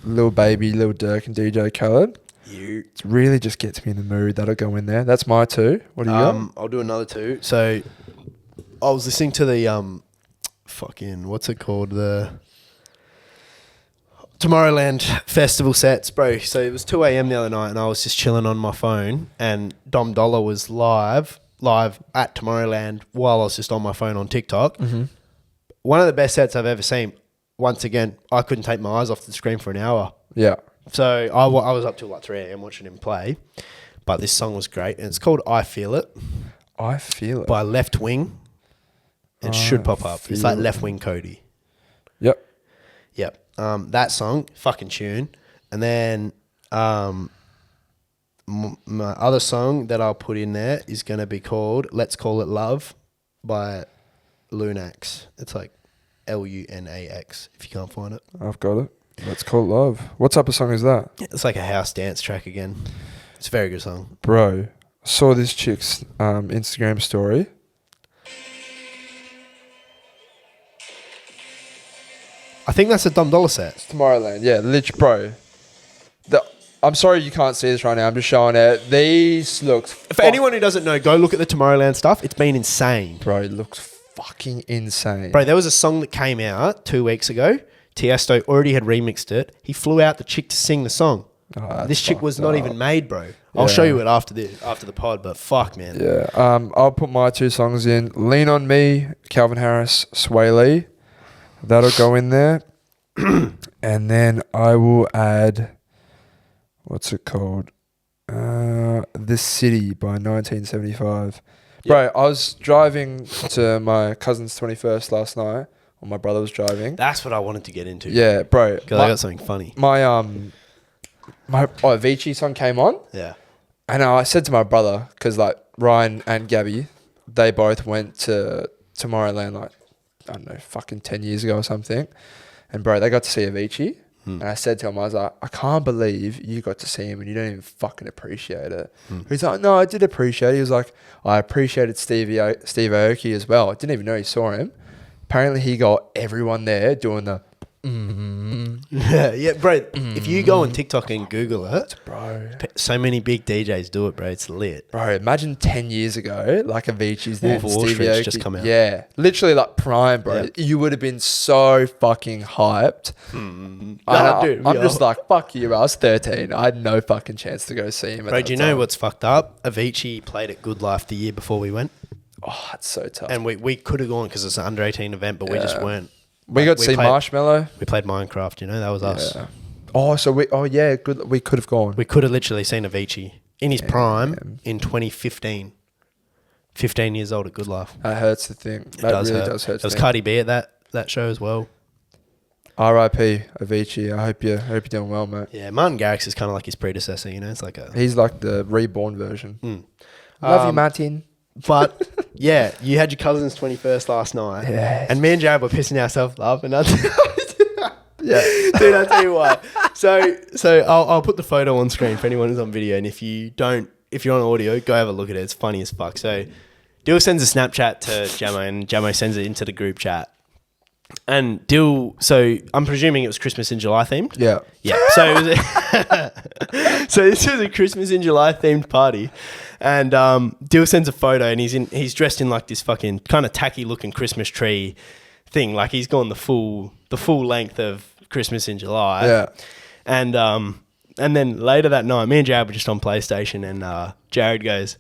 Lil Baby, Lil Durk and DJ Khaled. It really just gets me in the mood. That'll go in there. That's my 2. What do you got? I'll do another 2. So I was listening to the what's it called? The Tomorrowland festival sets, bro. So it was 2 a.m. the other night and I was just chilling on my phone and Dom Dollar was live at Tomorrowland while I was just on my phone on TikTok. Mm-hmm. One of the best sets I've ever seen. Once again, I couldn't take my eyes off the screen for an hour. Yeah. So I was up till like 3 a.m. watching him play. But this song was great. And it's called I Feel It. I Feel It. By Left Wing. It should pop up. It's like Left Wing Cody. Yep. That song, fucking tune. And then my other song that I'll put in there is going to be called Let's Call It Love by Lunax. It's like Lunax if you can't find it. I've got it. Let's Call It Love. What type of song is that? It's like a house dance track again. It's a very good song. Bro, I saw this chick's Instagram story. I think that's a Dom Dollar set. It's Tomorrowland. Yeah, bro. I'm sorry you can't see this right now. I'm just showing it. These looks... For anyone who doesn't know, go look at the Tomorrowland stuff. It's been insane. Bro, it looks fucking insane. Bro, there was a song that came out 2 weeks ago. Tiesto already had remixed it. He flew out the chick to sing the song. This chick was not even made, bro. I'll show you it after the pod, but fuck, man. Yeah. I'll put my 2 songs in. Lean on Me, Calvin Harris, Sway Lee. That'll go in there. And then I will add... What's it called? This City by 1975. Yep. Bro, I was driving to my cousin's 21st last night. when my brother was driving. That's what I wanted to get into. Yeah, bro. Because I got something funny. My Avicii song came on. Yeah. And I said to my brother, because like Ryan and Gabby, they both went to Tomorrowland like, I don't know, fucking 10 years ago or something. And bro, they got to see Avicii. And I said to him, I was like, I can't believe you got to see him and you don't even fucking appreciate it. He's like, no, I did appreciate it. He was like, I appreciated Steve Aoki as well. I didn't even know he saw him. Apparently he got everyone there doing the yeah, bro. If you go on TikTok and Google it, bro, so many big DJs do it, bro. It's lit. Bro, imagine 10 years ago, like Avicii's there. Wolf of Wall Street's just come out. Yeah, literally like prime, bro. Yeah. You would have been so fucking hyped. I'm just like, fuck you, bro. I was 13. I had no fucking chance to go see him. Bro, do you know what's fucked up? Avicii played at Good Life the year before we went. Oh, it's so tough. And we could have gone because it's an under 18 event, but we just weren't. We got to see Marshmallow. We played Minecraft, you know, that was us. Oh, so good. We could have gone. We could have literally seen Avicii in his prime in 2015. 15 years old at Good Life. That hurts to think. That does really hurt. does hurt. There was Cardi B at that show as well. R.I.P. Avicii. I hope you're doing well, mate. Yeah, Martin Garrix is kind of like his predecessor, you know. It's like he's like the reborn version. Love you, Martin. But yeah, you had your cousin's 21st last night, and me and Jared were pissing ourselves laughing. Yeah, dude, I'll tell you what. So I'll put the photo on screen for anyone who's on video, and if you're on audio, go have a look at it. It's funny as fuck. So Dill sends a Snapchat to Jamo, and Jamo sends it into the group chat. And Dill, so I'm presuming it was Christmas in July themed. Yeah. So it was so this was a Christmas in July themed party, and Dill sends a photo, and he's dressed in like this fucking kind of tacky looking Christmas tree thing, like he's gone the full length of Christmas in July. Yeah. And then later that night, me and Jared were just on PlayStation, and Jared goes,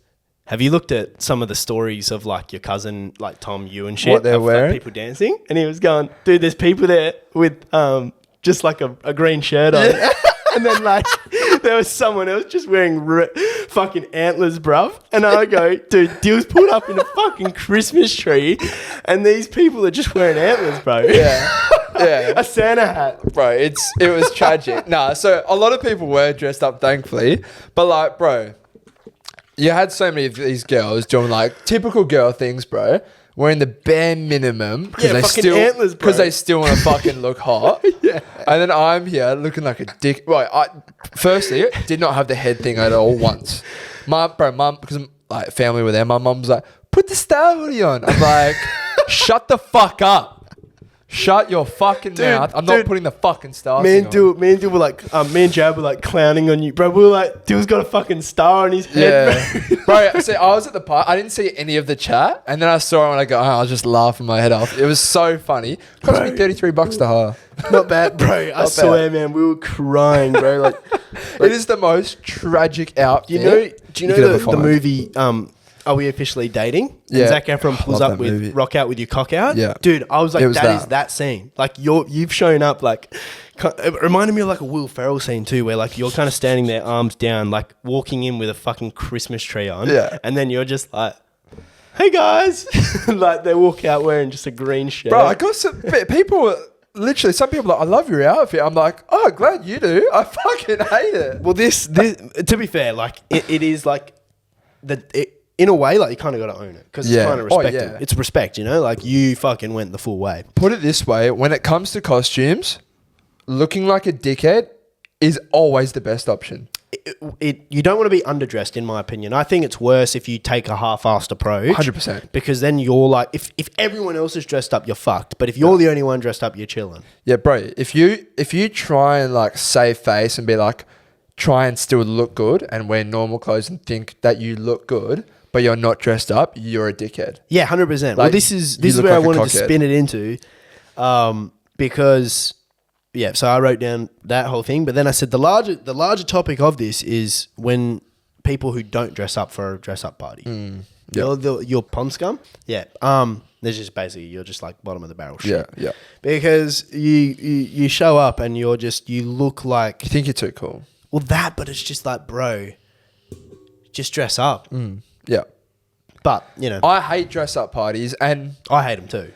have you looked at some of the stories of like your cousin, like Tom, you and shit? What they're wearing? Like, people dancing? And he was going, dude, there's people there with just like a green shirt on. Yeah. And then like there was someone else just wearing fucking antlers, bruv. And I go, dude, Dill's put up in a fucking Christmas tree and these people are just wearing antlers, bro. Yeah. Yeah. A Santa hat. Bro, it was tragic. So a lot of people were dressed up, thankfully. But like, bro, you had so many of these girls doing like typical girl things, bro. Wearing the bare minimum because they still want to fucking look hot. Yeah. And then I'm here looking like a dick. Right, I firstly did not have the head thing at all once. Mum, because I'm like family were there. My mum's like, put the star hoodie on. I'm like, shut the fuck up. Shut your fucking mouth. I'm not putting the fucking star thing on. Me and Dill were like, me and Jab were like clowning on you, bro. We were like, Dill's got a fucking star on his head, bro. See, I was at the park. I didn't see any of the chat. And then I saw it and I go, I was just laughing my head off. It was so funny. It cost me $33 to hire. Not bad, bro. I swear, man. We were crying, bro. Like, it is the most tragic outfit. Do you know the movie, Are We Officially Dating? Yeah. And Zac Efron pulls up with movie. Rock Out With Your Cock Out. Yeah. Dude, I was like, that is that scene. Like, you've shown up like... It reminded me of like a Will Ferrell scene too, where like you're kind of standing there, arms down, like walking in with a fucking Christmas tree on. Yeah. And then you're just like, hey guys. Like they walk out wearing just a green shirt. Bro, I got some people... Literally, some people are like, I love your outfit. I'm like, oh, glad you do. I fucking hate it. Well, this to be fair, like, it is like... in a way, like you kind of got to own it because it's kind of respect. Yeah. It's respect, you know. Like you fucking went the full way. Put it this way: when it comes to costumes, looking like a dickhead is always the best option. You don't want to be underdressed, in my opinion. I think it's worse if you take a half-assed approach. 100%. Because then you're like, if everyone else is dressed up, you're fucked. But if you're the only one dressed up, you're chilling. Yeah, bro. If you try and like save face and be like, try and still look good and wear normal clothes and think that you look good, but you're not dressed up, you're a dickhead. Yeah, 100%. Like, well, this is where I wanted to spin it into, because so I wrote down that whole thing, but then I said the larger topic of this is when people who don't dress up for a dress up party, you're pond scum. Yeah, there's just basically you're just like bottom of the barrel shit. Yeah. Because you show up and you look like you think you're too cool. Well, but it's just like, bro, just dress up. Yeah. But, you know. I hate dress up parties and... I hate them too.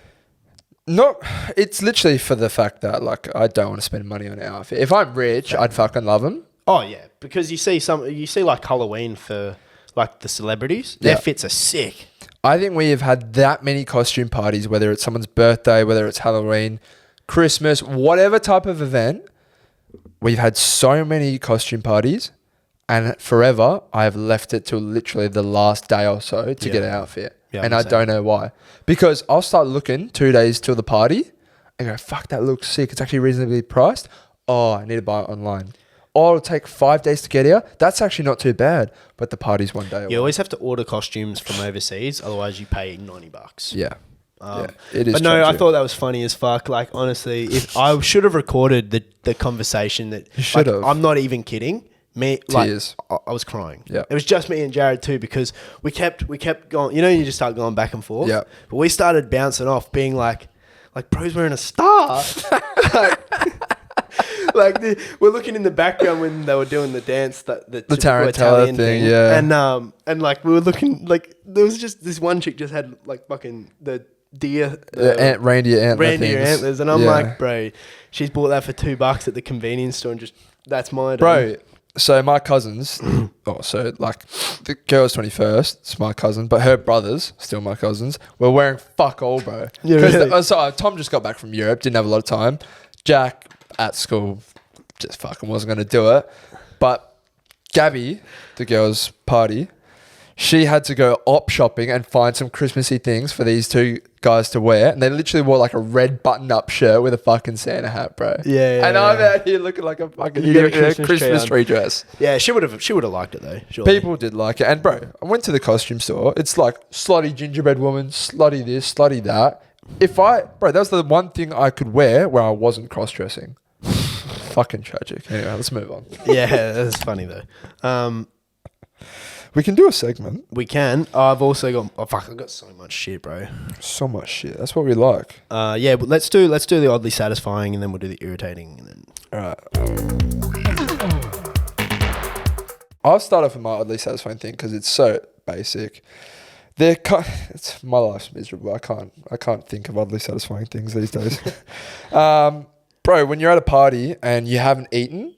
Not, it's literally for the fact that like I don't want to spend money on an outfit. If I'm rich, I'd fucking love them. Oh yeah, because you see like Halloween for like the celebrities. Their fits are sick. I think we have had that many costume parties, whether it's someone's birthday, whether it's Halloween, Christmas, whatever type of event. We've had so many costume parties, and forever I have left it till literally the last day or so to get an outfit. Yeah, and I don't know why. Because I'll start looking 2 days till the party and go, fuck, that looks sick. It's actually reasonably priced. Oh, I need to buy it online. Oh, it'll take 5 days to get here. That's actually not too bad. But the party's 1 day away. You always have to order costumes from overseas. Otherwise, you pay $90. Yeah. It is. But no, I thought that was funny as fuck. Like, honestly, if I should have recorded the conversation that... You should have. I'm not even kidding. Tears. I was crying. Yeah. It was just me and Jared too, because we kept going. You know, you just start going back and forth. Yeah. But we started bouncing off, being like bro's wearing a star. We're looking in the background when they were doing the dance, the tarantella thing, yeah. And like we were looking, like there was just this one chick just had like fucking the deer, reindeer antlers, and I'm like, bro, she's bought that for $2 at the convenience store, and just that's mine, bro. So my cousins, like the girl's 21st, it's my cousin, but her brothers, still my cousins, were wearing fuck all, bro. Yeah, really? Tom just got back from Europe, didn't have a lot of time. Jack at school just fucking wasn't going to do it. But Gabby, the girl's party, she had to go op shopping and find some Christmassy things for these two guys to wear. And they literally wore like a red button-up shirt with a fucking Santa hat, bro. Yeah. And I'm out here looking like a fucking Christmas tree dress. Yeah, she would have liked it though. Surely. People did like it. And bro, I went to the costume store. It's like slutty gingerbread woman, slutty this, slutty that. That was the one thing I could wear where I wasn't cross-dressing. Fucking tragic. Anyway, let's move on. Yeah, that's funny though. We can do a segment. We can. I've also got... Oh, fuck, I've got so much shit, bro. So much shit. That's what we like. Yeah, but let's do the oddly satisfying, and then we'll do the irritating, and then... All right. I'll start off with my oddly satisfying thing because it's so basic. My life's miserable. I can't think of oddly satisfying things these days. Bro, when you're at a party and you haven't eaten,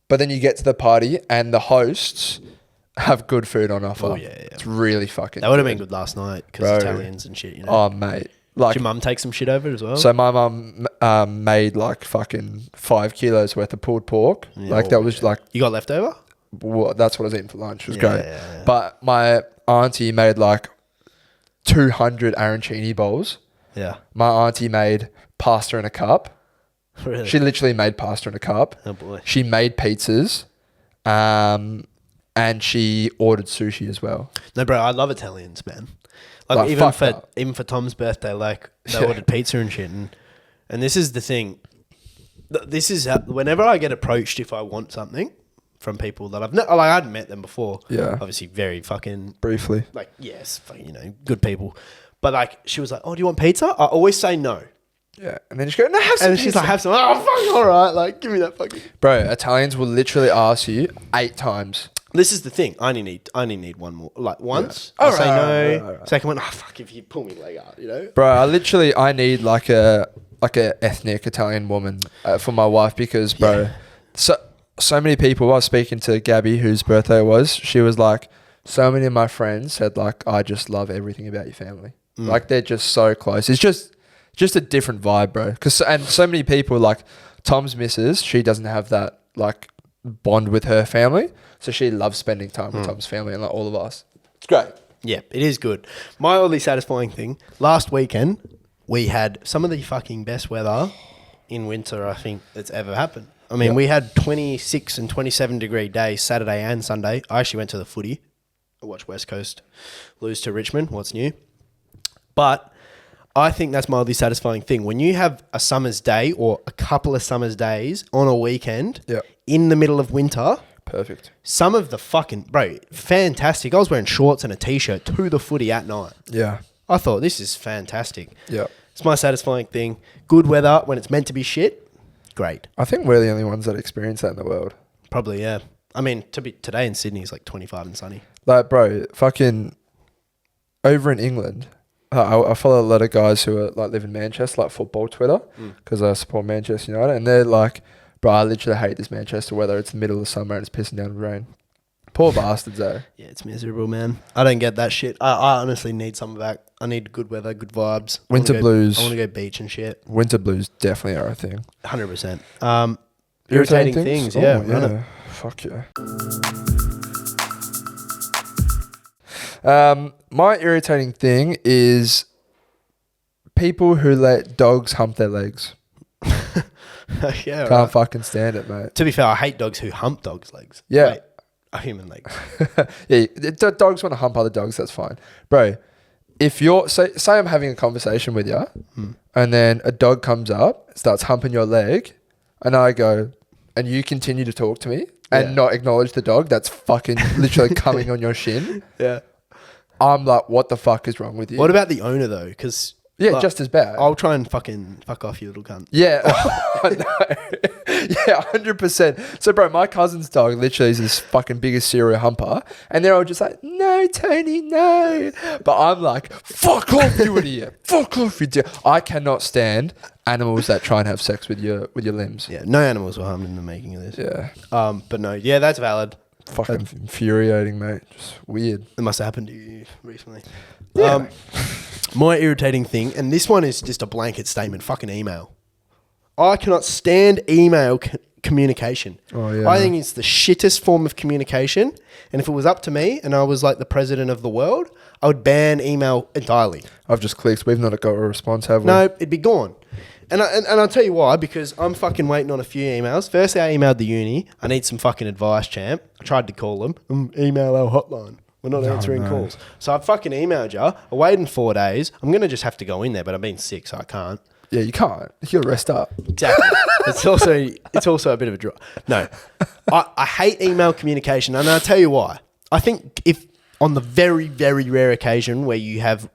but then you get to the party and the hosts have good food on offer. Oh, yeah. It's really fucking That would have been good last night because Italians and shit, you know. Oh, mate. Like, did your mum take some shit over as well? So my mum made like fucking 5 kilos worth of pulled pork. Yeah, like that was like... You got leftover? Well, that's what I was eating for lunch. It was great. Yeah. But my auntie made like 200 arancini bowls. Yeah. My auntie made pasta in a cup. Really? She literally made pasta in a cup. Oh, boy. She made pizzas. And she ordered sushi as well. No, bro, I love Italians, man. Like even for Tom's birthday, like they ordered pizza and shit. And this is the thing. This is whenever I get approached if I want something from people that I hadn't met them before. Yeah. Obviously, very fucking briefly. Like yes, good people. But like she was like, "Oh, do you want pizza?" I always say no. Yeah, and then she go, "No, have some." And she's like, "Have some." Oh, fuck, all right. Like, give me that fucking. Bro, Italians will literally ask you 8 times. This is the thing. I only need one more. Like once, yeah. I'll say no. Right. Second one, fuck if you pull me leg out, you know. Bro, I need like a ethnic Italian woman for my wife because, bro, so many people. I was speaking to Gabby, whose birthday it was. She was like, so many of my friends said like, I just love everything about your family. Like they're just so close. It's just a different vibe, bro. And so many people like Tom's missus, she doesn't have that like bond with her family. So she loves spending time with Tom's family and like all of us. It's great. Yeah, it is good. My oddly satisfying thing, last weekend, we had some of the fucking best weather in winter I think that's ever happened. I mean, we had 26 and 27 degree days Saturday and Sunday. I actually went to the footy. I watched West Coast lose to Richmond. What's new? But I think that's my oddly satisfying thing. When you have a summer's day or a couple of summer's days on a weekend in the middle of winter... Perfect. Some of the fucking... Bro, fantastic. I was wearing shorts and a T-shirt to the footy at night. Yeah. I thought, this is fantastic. Yeah. It's my satisfying thing. Good weather when it's meant to be shit. Great. I think we're the only ones that experience that in the world. Probably, yeah. I mean, today in Sydney is like 25 and sunny. Like, bro, fucking over in England, I follow a lot of guys who are like live in Manchester, like football Twitter, because I support Manchester United, and they're like, bro, I literally hate this Manchester weather. It's the middle of summer and it's pissing down with rain. Poor bastards, though. Yeah, it's miserable, man. I don't get that shit. I honestly need some back. I need good weather, good vibes. Winter blues. I want to go beach and shit. Winter blues definitely are a thing. 100%. Irritating things? Yeah, run it. Fuck yeah. My irritating thing is people who let dogs hump their legs. Yeah, Can't fucking stand it, mate. To be fair, I hate dogs who hump dogs' legs. Yeah. Wait, human legs. Yeah, dogs want to hump other dogs, that's fine. Bro, if you're, say I'm having a conversation with you, and then a dog comes up, starts humping your leg, and I go, and you continue to talk to me and not acknowledge the dog that's fucking literally coming on your shin. Yeah. I'm like, what the fuck is wrong with you? What about the owner, though? Because... Yeah, like, just as bad. I'll try and fucking fuck off, you little cunt. Yeah. Yeah, 100%. So, bro, my cousin's dog literally is this fucking biggest serial humper. And they're all just like, no, Tony, no. But I'm like, fuck off, you idiot. Fuck off, you idiot. I cannot stand animals that try and have sex with your limbs. Yeah, no animals were harmed in the making of this. Yeah. But no, yeah, that's valid. Fucking infuriating, mate. Just weird. It must have happened to you recently. Yeah. My irritating thing, and this one is just a blanket statement, fucking email. I cannot stand email communication. Oh, yeah. I think it's the shittest form of communication. And if it was up to me and I was like the president of the world, I would ban email entirely. I've just clicked. We've not got a response, have we? No, it'd be gone. And I'll tell you why, because I'm fucking waiting on a few emails. Firstly, I emailed the uni. I need some fucking advice, champ. I tried to call them. Email our hotline. We're not answering calls. So I fucking emailed you. I waited 4 days. I'm going to just have to go in there, but I've been sick, so I can't. Yeah, you can't. You got to rest up. Exactly. It's also a bit of a draw. No, I hate email communication, and I'll tell you why. I think if on the very, very rare occasion where you have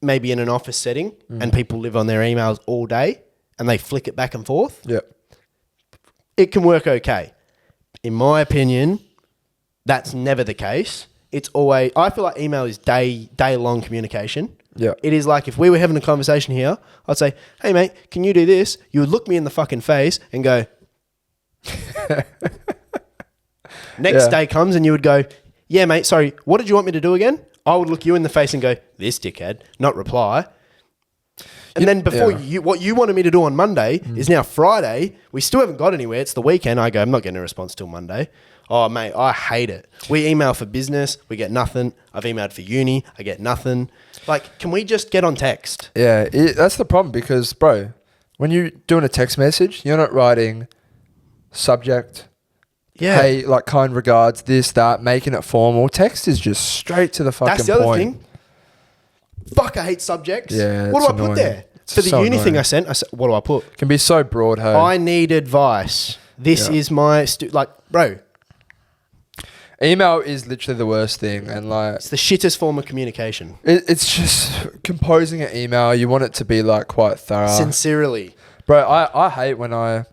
maybe in an office setting and people live on their emails all day and they flick it back and forth, it can work okay. In my opinion, that's never the case. It's always, I feel like email is day-long communication. Yeah. It is like if we were having a conversation here, I'd say, hey, mate, can you do this? You would look me in the fucking face and go, next day comes and you would go, yeah, mate, sorry, what did you want me to do again? I would look you in the face and go, this dickhead, not reply. And then before what you wanted me to do on Monday is now Friday. We still haven't got anywhere. It's the weekend. I go, I'm not getting a response till Monday. Oh, mate, I hate it. We email for business. We get nothing. I've emailed for uni. I get nothing. Like, can we just get on text? Yeah, that's the problem because, bro, when you're doing a text message, you're not writing subject, hey, like kind regards, this, that, making it formal. Text is just straight to the fucking point. That's the other thing. Fuck, I hate subjects. Yeah, what do I put there? For the uni thing I sent, what do I put? It can be so broad, hey. I need advice. This is my... bro... Email is literally the worst thing, and like it's the shittest form of communication. It's just composing an email. You want it to be like quite thorough, sincerely, bro. I hate when I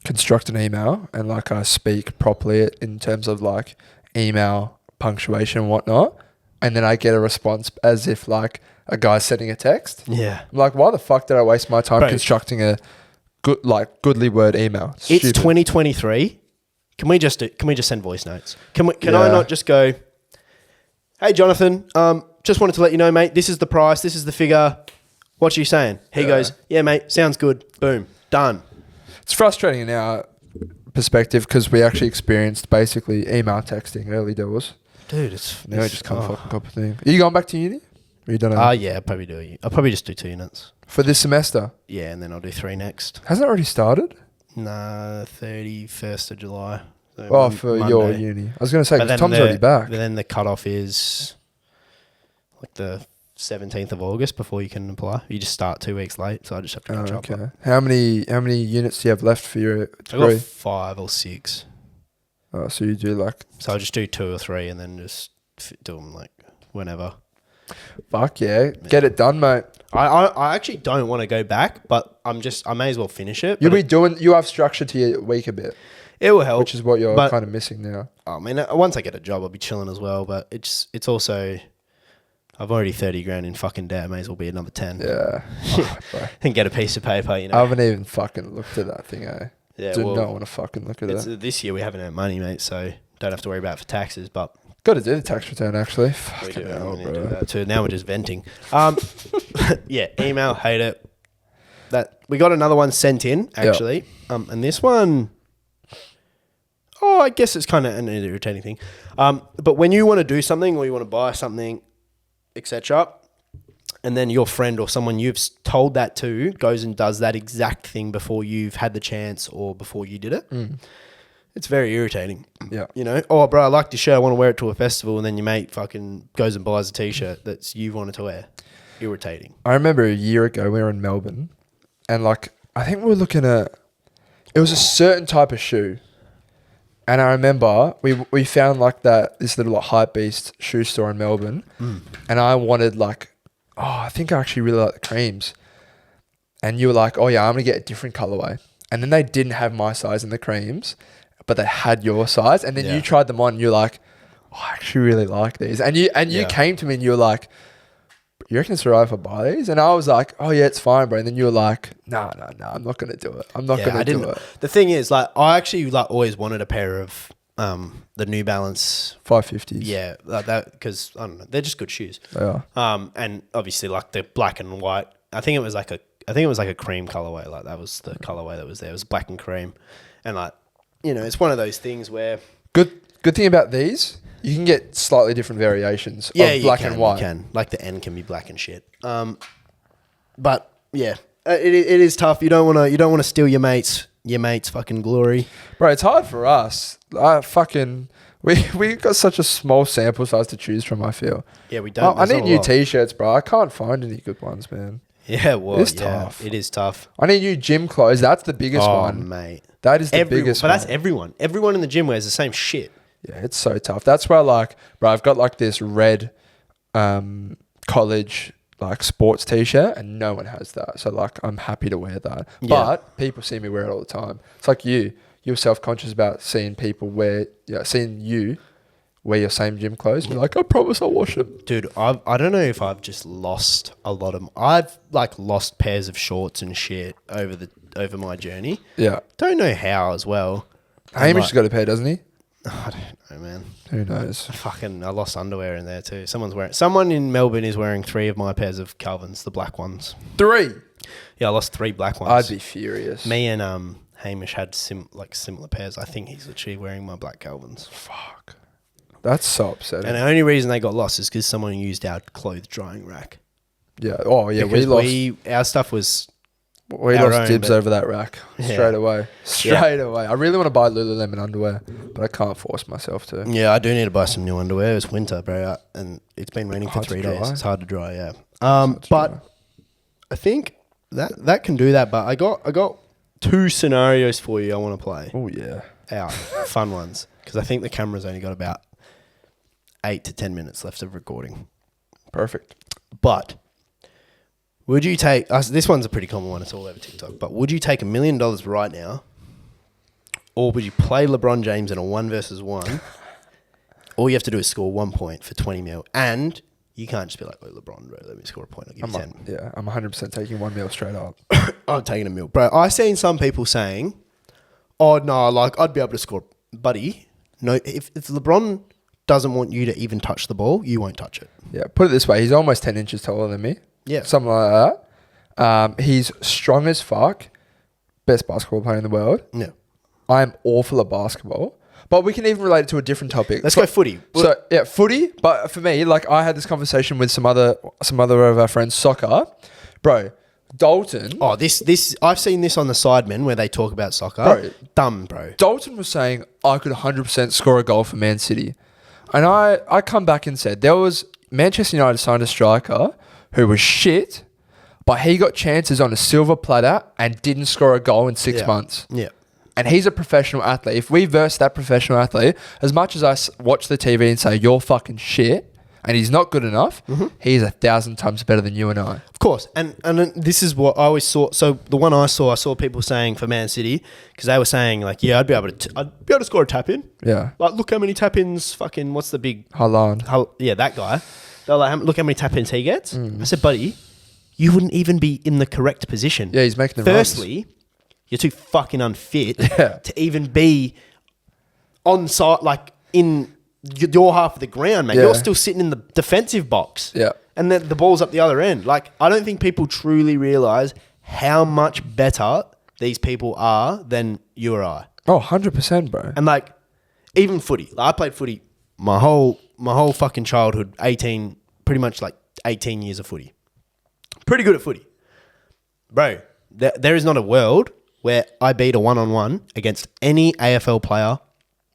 construct an email and like I speak properly in terms of like email punctuation and whatnot, and then I get a response as if like a guy's sending a text. Yeah, I'm like, why the fuck did I waste my time constructing a goodly word email? It's 2023. Can we just send voice notes? Can I not just go, hey, Jonathan, just wanted to let you know, mate, this is the price, this is the figure. What you saying? He goes, yeah, mate, sounds good. Boom, done. It's frustrating in our perspective because we actually experienced basically email texting early doors. Dude, now it just can't fucking copy thing. Are you going back to uni? Or you don't know? Yeah, I'll probably do. I'll probably just do 2 units. For this semester? Yeah, and then I'll do 3 next. Hasn't it already started? Nah, 31st of July. So for Monday. Your uni. I was going to say, because Tom's already back. But then the cutoff is like the 17th of August before you can apply. You just start 2 weeks late, so I just have to catch up. Okay. How many units do you have left for your degree? I got 5 or 6. Oh, so you do like... So I'll just do 2 or 3 and then just do them like whenever. Fuck yeah. Get it done, mate. I actually don't want to go back, but I may as well finish it. You have structure to your week a bit. It will help. Which is what you're kind of missing now. I mean, once I get a job, I'll be chilling as well, but it's also I've already 30 grand in fucking debt. I may as well be another 10. Yeah. Oh, bro. And get a piece of paper, you know. I haven't even fucking looked at that thing, eh? Yeah, Do well, not want to fucking look at it. This year we haven't earned money, mate, so don't have to worry about it for taxes, but... Got to do the tax return, actually. We Fucking do, hell, we need to do bro. that too. Now we're just venting. Yeah, email, hate it. That we got another one sent in, actually. And this one... Oh, I guess it's kind of an irritating thing. But when you want to do something or you want to buy something, etc., and then your friend or someone you've told that to goes and does that exact thing before you've had the chance or before you did it, it's very irritating. Yeah. You know, oh, bro, I like this shirt. I want to wear it to a festival. And then your mate fucking goes and buys a T-shirt that's you wanted to wear. Irritating. I remember a year ago we were in Melbourne and like, I think we were looking at, it was a certain type of shoe. And I remember we found like this little like, hype beast shoe store in Melbourne. And I wanted like, I think I actually really like the creams. And you were like, oh yeah, I'm going to get a different colorway. And then they didn't have my size in the creams, but they had your size. And then you tried them on and you're like, I actually really like these. And you came to me and you were like, you reckon it's alright if I buy these? And I was like, oh yeah, it's fine, bro. And then you were like, no, I'm not going to do it. I'm not going to do it. The thing is, like, I actually like always wanted a pair of the New Balance 550s. Yeah, like that, because I don't know, they're just good shoes. They are. And obviously like the black and white. I think it was like a cream colorway. Like that was the colorway that was there. It was black and cream, and like, you know, it's one of those things where Good thing about these, you can get slightly different variations of black and white. You can. Like the end can be black and shit. But yeah, it is tough. You don't want to steal your mate's fucking glory. Bro, it's hard for us. We got such a small sample size to choose from, I feel. Yeah, we don't. I need new T-shirts, bro. I can't find any good ones, man. Yeah, well, it's tough. It is tough. I need new gym clothes. That's the biggest one. Mate. That is the biggest one. But that's everyone. Everyone in the gym wears the same shit. Yeah, it's so tough. That's why, like, bro, I've got like this red college like sports T-shirt, and no one has that. So like, I'm happy to wear that. Yeah. But people see me wear it all the time. It's like you're self-conscious about seeing you wear your same gym clothes. You're like, I promise I'll wash them. Dude, I don't know if I've just lost a lot of... I've like lost pairs of shorts and shit over my journey. Yeah. Don't know how as well. Hamish has got a pair, doesn't he? I don't know, man. Who knows? I lost underwear in there too. Someone in Melbourne is wearing 3 of my pairs of Calvins, the black ones. 3? Yeah, I lost 3 black ones. I'd be furious. Me and Hamish had similar pairs. I think he's literally wearing my black Calvins. Fuck. That's so upsetting. And the only reason they got lost is because someone used our clothes drying rack. Yeah. Oh, yeah. Because our stuff was... We lost dibs over that rack straight away. Straight away. I really want to buy Lululemon underwear, but I can't force myself to. Yeah, I do need to buy some new underwear. It's winter, bro, and it's been raining for 3 days. It's hard to dry, yeah. But I think that can do that. But I got 2 scenarios for you I want to play. Oh, yeah. Fun ones. Because I think the camera's only got about 8 to 10 minutes left of recording. Perfect. But... would you take... this one's a pretty common one. It's all over TikTok. But would you take $1 million right now? Or would you play LeBron James in a 1 versus 1? All you have to do is score 1 point for 20 mil. And you can't just be like, oh, LeBron, bro, let me score a point. I'll give you 10. Yeah, I'm 100% taking 1 mil straight up. I'm taking $1 million. Bro, I've seen some people saying, oh, no, like, I'd be able to score. Buddy, no, if LeBron doesn't want you to even touch the ball, you won't touch it. Yeah, put it this way. He's almost 10 inches taller than me. Yeah. Something like that. He's strong as fuck. Best basketball player in the world. Yeah. I'm awful at basketball. But we can even relate it to a different topic. Let's go footy. So, yeah, footy. But for me, like, I had this conversation with some other of our friends, soccer. Bro, Dalton. Oh, this I've seen this on the Sidemen where they talk about soccer. Bro. Dumb, bro. Dalton was saying, I could 100% score a goal for Man City. And I come back and said, there was Manchester United signed a striker who was shit, but he got chances on a silver platter and didn't score a goal in 6 months. Yeah. And he's a professional athlete. If we verse that professional athlete, as much as I watch the TV and say, you're fucking shit, and he's not good enough, he's 1,000 times better than you and I. Of course. And this is what I always saw. So the one I saw people saying for Man City, because they were saying like, yeah, I'd be able to score a tap in. Yeah. Like, look how many tap ins fucking, what's the big... Haaland. Yeah, that guy. They're like, look how many tap-ins he gets. I said, buddy, you wouldn't even be in the correct position. Yeah, he's making the Firstly, you're too fucking unfit Yeah. to even be on site, like in your half of the ground, mate. Yeah. You're still sitting in the defensive box. Yeah. And then the ball's up the other end. Like, I don't think people truly realise how much better these people are than you or I. Oh, 100%, bro. And like, even footy. Like, I played footy my whole fucking childhood, pretty much like 18 years of footy. Pretty good at footy. Bro, there is not a world where I beat a one-on-one against any AFL player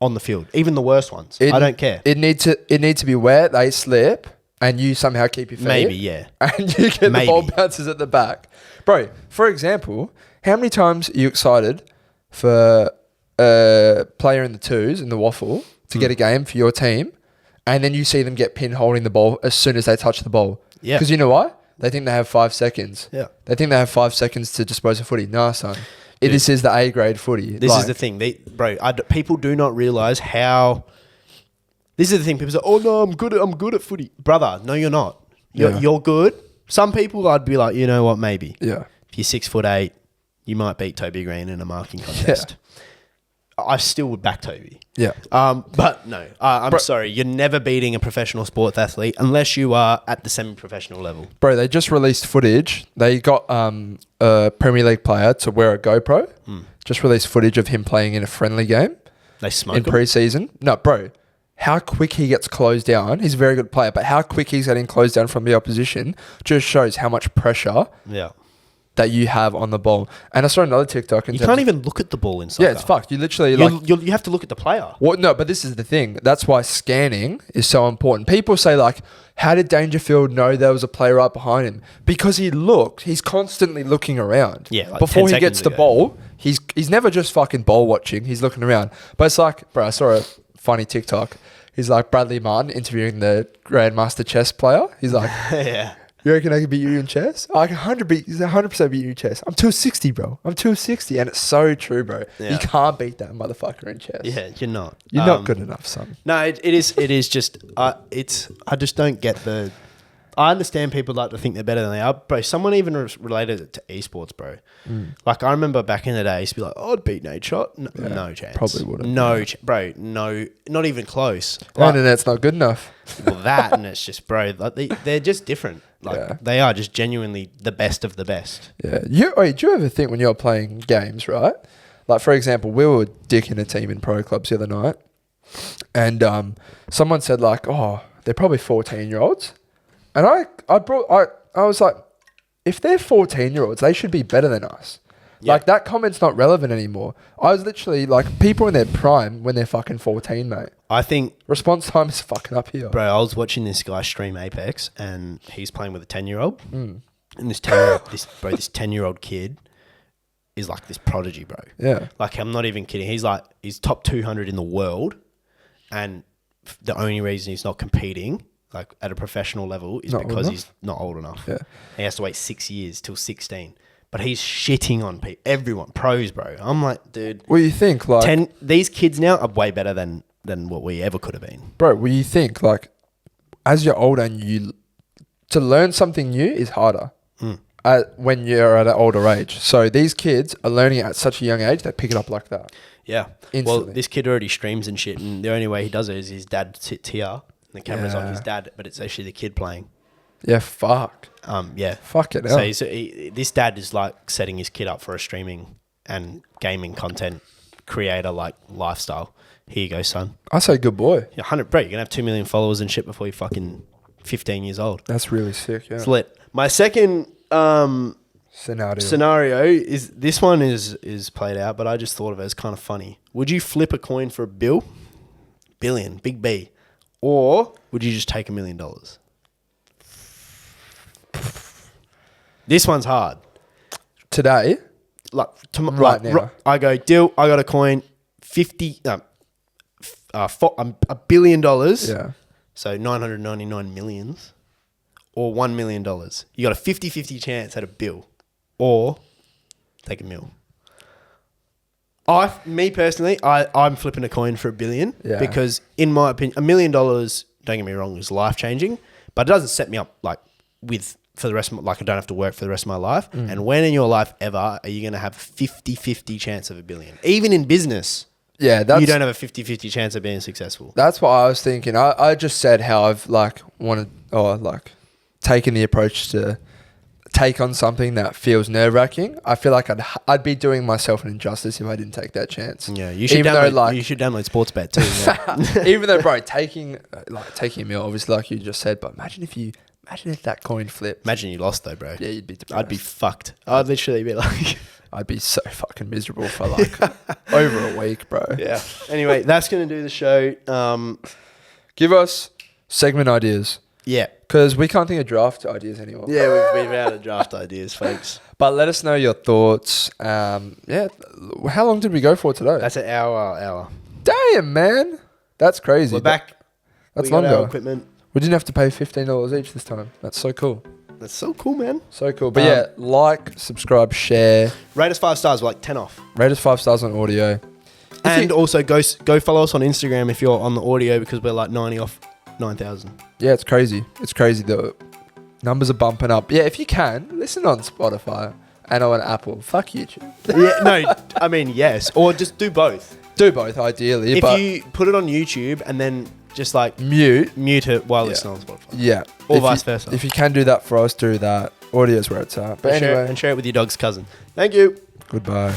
on the field, even the worst ones. I don't care. It needs to be where they slip and you somehow keep your feet. Maybe, yeah. And you get the ball bounces at the back. Bro, for example, how many times are you excited for a player in the twos, in the waffle, to get a game for your team, and then you see them get pinned holding the ball as soon as they touch the ball? Yeah. Because you know why? They think they have 5 seconds. Yeah. They think they have 5 seconds to dispose of footy. Nah, son. This is the A grade footy. This is the thing. People do not realise how... This is the thing. People say, oh, no, I'm good at footy. Brother, no, you're not. You're good. Some people, I'd be like, you know what, maybe. Yeah. If you're 6'8", you might beat Toby Green in a marking contest. I still would back Toby. Yeah. But no, I'm sorry. You're never beating a professional sports athlete unless you are at the semi-professional level. Bro, they just released footage. They got a Premier League player to wear a GoPro. Just released footage of him playing in a friendly game. They smoke in pre-season. No, bro. How quick he gets closed down. He's a very good player, but how quick he's getting closed down from the opposition just shows how much pressure that you have on the ball. And I saw another TikTok. You can't even look at the ball in soccer. Yeah, it's fucked. You literally you have to look at the player. Well, no, but this is the thing. That's why scanning is so important. People say like, how did Dangerfield know there was a player right behind him? Because he's constantly looking around. Yeah, like before 10 he gets seconds the ago. ball, he's never just fucking ball watching. He's looking around. But it's like, bro, I saw a funny TikTok. He's like Bradley Martin interviewing the Grandmaster chess player. He's like, Yeah. you reckon I can beat you in chess? I can 100% beat you in chess. I'm 260, bro. I'm 260. And it's so true, bro. Yeah. You can't beat that motherfucker in chess. Yeah, you're not. You're not good enough, son. No, it is just, I just don't get the, I understand people like to think they're better than they are. Bro, someone even related it to esports, bro. Like, I remember back in the day, I used to be like, oh, I'd beat Nate Shot. No chance. Probably wouldn't. Bro, no, not even close. The internet's not good enough. Well, that, and it's just, bro, like they're just different. Like, they are just genuinely the best of the best. Yeah. Do you ever think when you're playing games, right? Like, for example, we were dicking a team in pro clubs the other night, and someone said like, oh, they're probably 14-year-olds. And I was like, if they're 14-year-olds, they should be better than us. Yeah. Like, that comment's not relevant anymore. I was literally like, people in their prime when they're fucking 14, mate. I think response time is fucking up here. Bro, I was watching this guy stream Apex, and he's playing with a 10-year-old. And this 10-year-old kid is like this prodigy, bro. Yeah. Like, I'm not even kidding. He's top 200 in the world, and the only reason he's not competing like at a professional level is because he's not old enough. Yeah. He has to wait 6 years till 16. But he's shitting on everyone, pros, bro. I'm like, dude. Well, you think like these kids now are way better than what we ever could have been. Bro, well, you think like as you're older and to learn something new is harder when you're at an older age. So these kids are learning at such a young age, they pick it up like that. Yeah. Instantly. Well, this kid already streams and shit, and the only way he does it is his dad sits here, and the camera's on his dad, but it's actually the kid playing. Yeah, fuck. Yeah. Fuck it hell. So this dad is like setting his kid up for a streaming and gaming content creator like lifestyle. Here you go, son. I say good boy. You're 100, bro, you're going to have 2 million followers and shit before you're fucking 15 years old. That's really sick, yeah. It's lit. My second scenario is, this one is played out, but I just thought of it as kind of funny. Would you flip a coin for a billion, big B, or would you just take $1 million? This one's hard. Today? Like, right now. I go, deal, I got a coin, $1 billion. Yeah. So 999 millions or $1 million. You got a 50-50 chance at a bill or take a mil. Me personally, I'm flipping a coin for $1 billion because in my opinion, $1 million, don't get me wrong, is life-changing. but it doesn't set me up like for the rest of like I don't have to work for the rest of my life. And when in your life ever are you going to have a 50-50 chance of $1 billion? Even in business, Yeah, you don't have a 50-50 chance of being successful. That's what I was thinking. I just said how I've like wanted or like taken the approach to take on something that feels nerve-wracking. I feel like I'd be doing myself an injustice if I didn't take that chance. Yeah, you should you should download Sportsbet too. Yeah. Even though, bro, taking a meal, obviously, like you just said, but imagine if that coin flipped. Imagine you lost though, bro. Yeah, you'd be depressed. I'd be fucked. I'd literally be like, I'd be so fucking miserable for like over a week, bro. yeah. Anyway, that's gonna do the show. Give us segment ideas. Yeah. Because we can't think of draft ideas anymore. Yeah, we've out of draft ideas, folks. But let us know your thoughts. Yeah. How long did we go for today? That's an hour. Damn, man. That's crazy. We're back. That's We got our longer. equipment. We didn't have to pay $15 each this time. That's so cool. That's so cool, man. So cool. But yeah, like, subscribe, share. Rate us 5 stars. We're like 10 off. Rate us 5 stars on audio. And also go follow us on Instagram if you're on the audio because we're like 90 off 9,000. Yeah, it's crazy. It's crazy. The numbers are bumping up. Yeah, if you can, listen on Spotify and on Apple. Fuck YouTube. Yeah, no, I mean, yes. Or just do both. Do both, ideally. If but you put it on YouTube and then just like mute it while listening on Spotify. Yeah. Or If vice you- versa. If you can do that for us, do that. Audio's where it's at. But And anyway, share it with your dog's cousin. Thank you. goodbye.